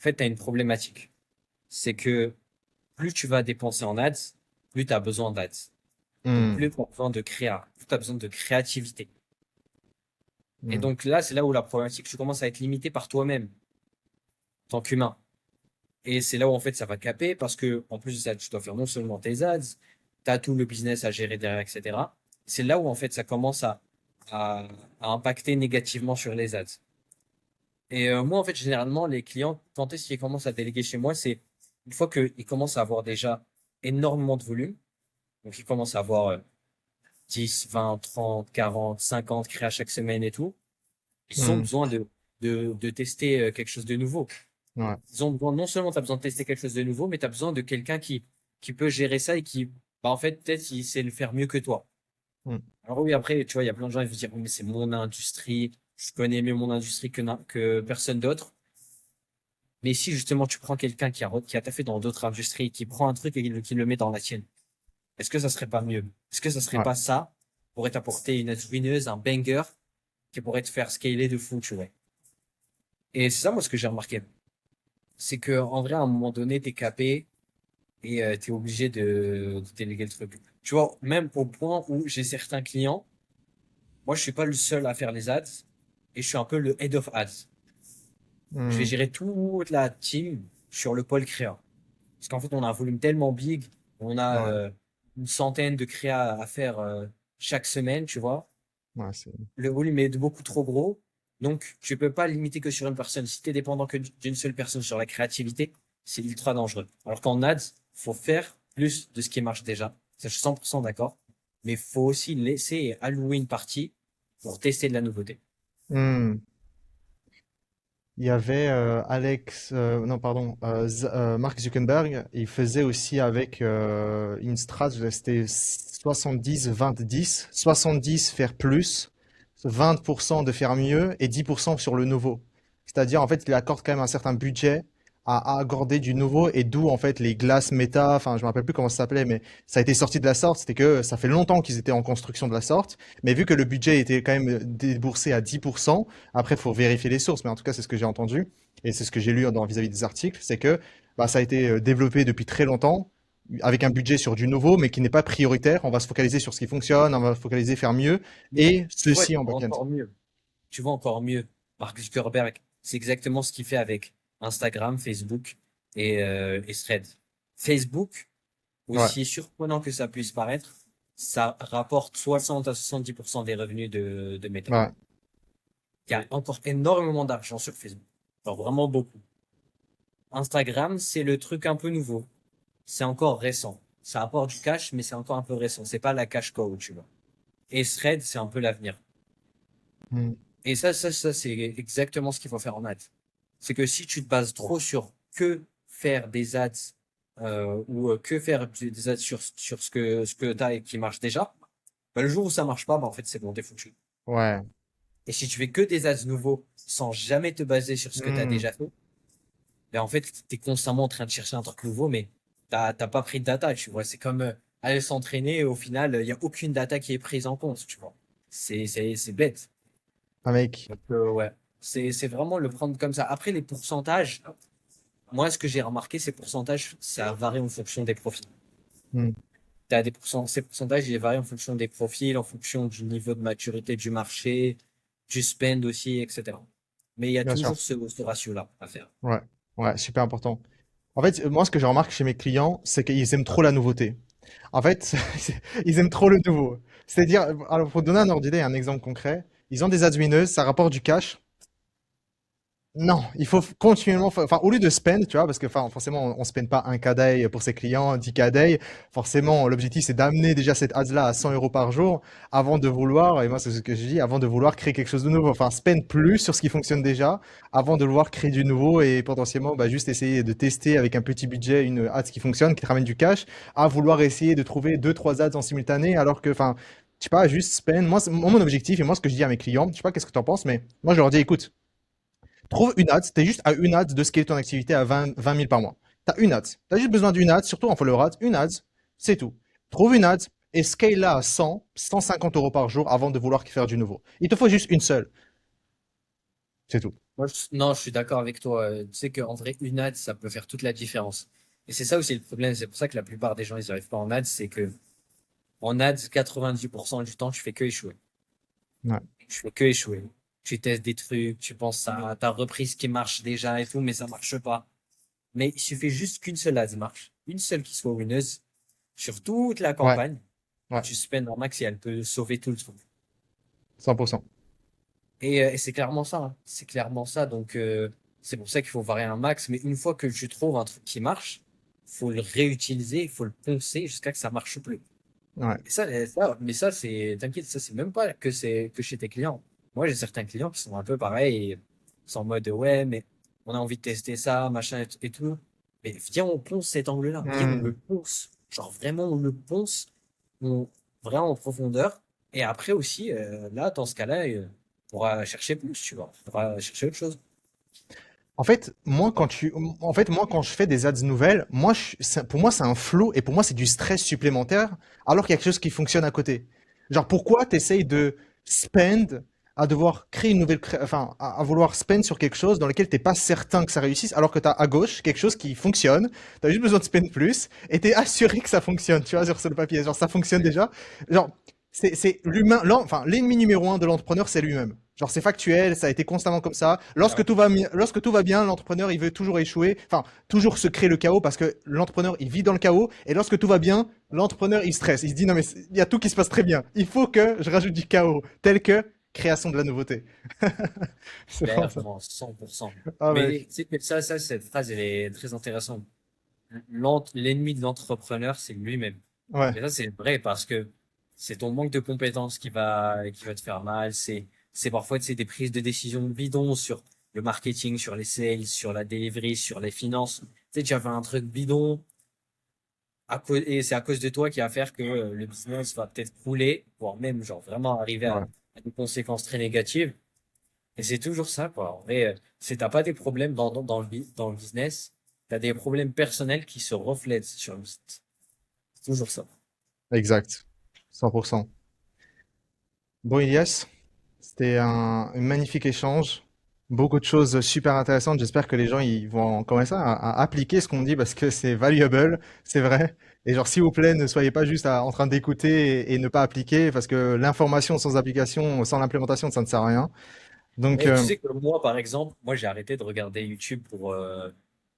fait, tu as une problématique. C'est que plus tu vas dépenser en ads, plus tu as besoin d'ads. Donc, Hmm. plus tu as besoin de créa, plus tu as besoin de créativité. Et Hmm. donc là, c'est là où la problématique, tu commences à être limité par toi-même, en tant qu'humain. Et c'est là où en fait ça va caper parce que en plus de ça, tu dois faire non seulement tes ads, tu as tout le business à gérer derrière, etc. C'est là où en fait ça commence à, à impacter négativement sur les ads. Et moi, en fait, généralement, les clients, quand est-ce qu'ils commencent à déléguer chez moi, c'est une fois qu'ils commencent à avoir déjà énormément de volume, donc ils commencent à avoir 10, 20, 30, 40, 50 créas chaque semaine et tout, ils ont Hmm. besoin de tester quelque chose de nouveau. Ouais. Ils ont besoin, non seulement tu as besoin de tester quelque chose de nouveau, mais tu as besoin de quelqu'un qui peut gérer ça et qui, bah, en fait, peut-être, il sait le faire mieux que toi. Hmm. Alors oui, après, tu vois, il y a plein de gens qui vont dire, oui, mais c'est mon industrie, je connais mieux mon industrie que personne d'autre. Mais si justement tu prends quelqu'un qui a taffé dans d'autres industries, qui prend un truc et qui le met dans la tienne, est-ce que ça serait pas mieux? Est-ce que ça serait Ouais. pas ça pourrait t'apporter une wineuse, un banger qui pourrait te faire scaler de fou, tu vois? Et c'est ça, moi, ce que j'ai remarqué. C'est que, en vrai, à un moment donné, t'es capé et t'es obligé de déléguer le truc. Tu vois, même au point où j'ai certains clients, moi, je suis pas le seul à faire les ads et je suis un peu le head of ads. Je vais Hmm. gérer toute la team sur le pôle créa. Parce qu'en fait, on a un volume tellement big, on a Ouais. une centaine de créas à faire chaque semaine, tu vois. Ouais, c'est... Le volume est beaucoup trop gros, donc tu peux pas le limiter que sur une personne. Si tu es dépendant que d'une seule personne sur la créativité, c'est ultra dangereux. Alors qu'en ads, faut faire plus de ce qui marche déjà. Ça, je suis 100% d'accord. Mais faut aussi laisser et allouer une partie pour tester de la nouveauté. Hmm. Il y avait Alex, non pardon, Mark Zuckerberg, il faisait aussi avec une strat, c'était 70-20-10, 70 faire plus, 20% de faire mieux et 10% sur le nouveau. C'est-à-dire en fait il accorde quand même un certain budget à accorder du nouveau et d'où en fait les glaces méta, enfin je me rappelle plus comment ça s'appelait, mais ça a été sorti de la sorte, c'était que ça fait longtemps qu'ils étaient en construction de la sorte, mais vu que le budget était quand même déboursé à 10%. Après, il faut vérifier les sources, mais en tout cas, c'est ce que j'ai entendu et c'est ce que j'ai lu dans vis-à-vis des articles, c'est que bah, ça a été développé depuis très longtemps avec un budget sur du nouveau, mais qui n'est pas prioritaire. On va se focaliser sur ce qui fonctionne, on va se focaliser faire mieux Mais et tu vois ceci en back-end. encore mieux. Tu vois encore mieux. Mark Zuckerberg, c'est exactement ce qu'il fait avec Instagram, Facebook et Threads. Facebook, Ouais, aussi surprenant que ça puisse paraître, ça rapporte 60 à 70% des revenus de Meta. ouais. Il y a encore énormément d'argent sur Facebook. Alors vraiment beaucoup. Instagram, c'est le truc un peu nouveau. C'est encore récent. Ça apporte du cash, mais c'est encore un peu récent. C'est pas la cash cow, tu vois. Et Thread, c'est un peu l'avenir. Mm. Et ça, c'est exactement ce qu'il faut faire en ads. C'est que si tu te bases trop sur que faire des ads ou que faire des ads sur ce que tu as et qui marche déjà, bah, le jour où ça marche pas, bah, en fait, c'est bon, t'es foutu. Ouais. Et si tu fais que des ads nouveaux sans jamais te baser sur ce que tu as Mm. déjà fait, ben en fait, tu es constamment en train de chercher un truc nouveau, mais t'as pas pris de data, tu vois. C'est comme aller s'entraîner et au final, il y a aucune data qui est prise en compte, tu vois. C'est bête. Ah, mec. Donc, ouais, c'est vraiment le prendre comme ça. Après, les pourcentages, moi, ce que j'ai remarqué, ces pourcentages, ça varie en fonction des profils. Mm. Ces pourcentages, ils varient en fonction des profils, en fonction du niveau de maturité du marché, du spend aussi, etc. Mais il y a Bien sûr. toujours ce ratio-là à faire. Ouais. Ouais, super important. En fait, moi, ce que je remarque chez mes clients, c'est qu'ils aiment trop la nouveauté. En fait, ils aiment trop le nouveau. C'est-à-dire, alors, pour donner un ordre d'idée, un exemple concret, ils ont des admineuses, ça rapporte du cash. Non, il faut continuellement, enfin, au lieu de spend, tu vois, parce que, enfin, forcément, on spend pas un day pour ses clients, 10 day. Forcément, l'objectif, c'est d'amener déjà cette ads-là à 100 euros par jour avant de vouloir, et moi, c'est ce que je dis, avant de vouloir créer quelque chose de nouveau. Enfin, spend plus sur ce qui fonctionne déjà avant de vouloir créer du nouveau et potentiellement, bah, juste essayer de tester avec un petit budget une ads qui fonctionne, qui te ramène du cash, à vouloir essayer de trouver deux, trois ads en simultané, alors que, enfin, je sais pas, juste spend. Moi, mon objectif et moi, ce que je dis à mes clients, je sais pas qu'est-ce que tu en penses, mais moi, je leur dis, écoute, trouve une ad, t'es juste à une ad de scaler ton activité à 20 000 par mois. T'as une ad. T'as juste besoin d'une ad, surtout en follow ad, une ad, c'est tout. Trouve une ad et scale-la à 100, 150 euros par jour avant de vouloir faire du nouveau. Il te faut juste une seule, c'est tout. Non, je suis d'accord avec toi. Tu sais qu'en vrai, une ad, ça peut faire toute la différence. Et c'est ça aussi le problème. C'est pour ça que la plupart des gens, ils n'arrivent pas en ad. C'est que, En ads, 90% du temps, tu fais que échouer. Ouais. Tu fais que échouer. Tu testes des trucs, tu penses à ta reprise qui marche déjà et tout, mais ça marche pas. Mais il suffit juste qu'une seule ads marche. Une seule qui soit winneuse sur toute la Ouais. campagne. Ouais. Tu spends un max et elle peut sauver tout le truc. 100%. Et c'est clairement ça, hein. C'est clairement ça. Donc, c'est pour ça qu'il faut varier un max. Mais une fois que tu trouves un truc qui marche, faut le réutiliser, il faut le poncer jusqu'à que ça marche plus. Ouais. Mais ça, t'inquiète, ça, c'est même pas que chez tes clients. Moi, j'ai certains clients qui sont un peu pareils, et sont en mode, ouais, mais on a envie de tester ça, machin et tout. Mais viens, on ponce cet angle-là. Viens, on le Hmm. ponce. Genre, vraiment, on le ponce, on, vraiment en profondeur. Et après aussi, là, dans ce cas-là, on pourra chercher plus, tu vois. On pourra chercher autre chose. En fait, moi, quand je fais des ads nouvelles, pour moi, c'est un flow et pour moi, c'est du stress supplémentaire alors qu'il y a quelque chose qui fonctionne à côté. Genre, pourquoi tu essayes de spend à devoir créer une enfin, à vouloir spend sur quelque chose dans lequel t'es pas certain que ça réussisse alors que tu as à gauche quelque chose qui fonctionne, tu as juste besoin de spend plus et tu es assuré que ça fonctionne, tu vois, sur le papier. Genre, ça fonctionne déjà. Genre, c'est l'humain, enfin, l'ennemi numéro un de l'entrepreneur, c'est lui-même. Genre, c'est factuel, ça a été constamment comme ça. Alors, Lorsque tout va bien, l'entrepreneur, il veut toujours échouer, enfin, toujours se créer le chaos parce que l'entrepreneur, il vit dans le chaos. Et lorsque tout va bien, l'entrepreneur, il stresse. Il se dit, non, mais il y a tout qui se passe très bien. Il faut que je rajoute du chaos, tel que création de la nouveauté. C'est vraiment ça. clairement, 100%. Ah, Mais mec. tu sais que cette phrase, elle est très intéressante. L'ennemi de l'entrepreneur, c'est lui-même. Ouais. Et ça, c'est vrai parce que c'est ton manque de compétences qui va te faire mal. C'est parfois, c'est des prises de décision bidons sur le marketing, sur les sales, sur la delivery, sur les finances. Tu sais, tu as fait un truc bidon et c'est à cause de toi qui va faire que le business va peut-être couler, voire même, genre, vraiment arriver Ouais. à des conséquences très négatives. Et c'est toujours ça, quoi. En vrai, c'est t'as pas des problèmes dans le business, t'as des problèmes personnels qui se reflètent sur le business. C'est toujours ça. Exact. 100%. Bon, Elias, c'était un magnifique échange. Beaucoup de choses super intéressantes. J'espère que les gens ils vont commencer à appliquer ce qu'on dit parce que c'est valuable, c'est vrai. Et genre, s'il vous plaît, ne soyez pas juste en train d'écouter et ne pas appliquer parce que l'information sans application, sans l'implémentation, ça ne sert à rien. Donc, Mais tu sais que moi, par exemple, moi, j'ai arrêté de regarder YouTube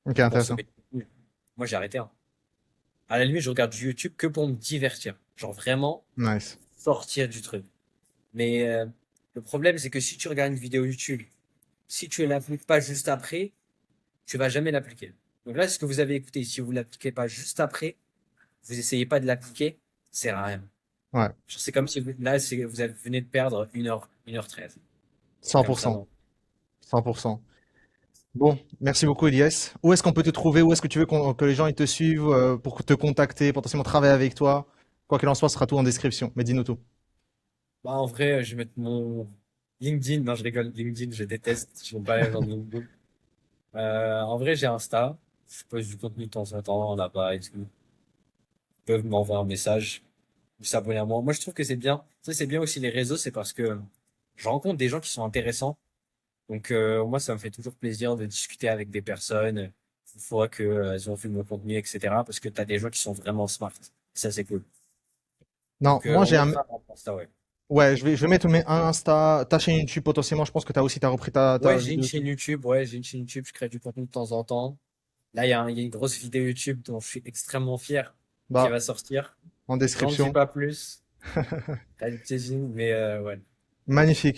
ok, pour intéressant. consommer du contenu. Moi, j'ai arrêté, hein. À la limite, je regarde du YouTube que pour me divertir. Genre vraiment Nice. sortir du truc. Mais le problème, c'est que si tu regardes une vidéo YouTube, si tu ne l'appliques pas juste après, tu vas jamais l'appliquer. Donc là, ce que vous avez écouté, si vous l'appliquez pas juste après, vous essayez pas de l'appliquer, ça sert à rien. Ouais, Genre, c'est comme si vous venez de perdre 1h13. C'est comme ça, 100%. non? 100%. Bon, merci beaucoup, Elias. Où est-ce qu'on peut te trouver? Où est-ce que tu veux que les gens ils te suivent pour te contacter, potentiellement travailler avec toi? Quoi qu'il en soit, ce sera tout en description. Mais dis-nous tout. Bah, en vrai, je vais mettre mon LinkedIn. Non, je rigole. LinkedIn, je déteste. Je ne veux pas aller dans LinkedIn. En vrai, j'ai Insta. Je poste du contenu de temps en temps là-bas et tout. Ils peuvent m'envoyer un message, s'abonner à moi. Moi, je trouve que c'est bien. Ça, c'est bien aussi les réseaux, c'est parce que je rencontre des gens qui sont intéressants. Donc, moi, ça me fait toujours plaisir de discuter avec des personnes une fois que, elles ont vu mon contenu, etc. Parce que tu as des gens qui sont vraiment smart. Ça, c'est cool. Non, Donc, moi on j'ai met un. ça en Insta, ouais. Ouais, je vais mettre un Insta, ta chaîne YouTube potentiellement. Je pense que t'as repris ta Ouais, j'ai une vidéo. chaîne YouTube. Ouais, j'ai une chaîne YouTube. Je crée du contenu de temps en temps. Là, il y a une grosse vidéo YouTube dont je suis extrêmement fier qui Bah, va sortir. en J'en dis description. pas plus. Elle est teasing, mais ouais. Magnifique.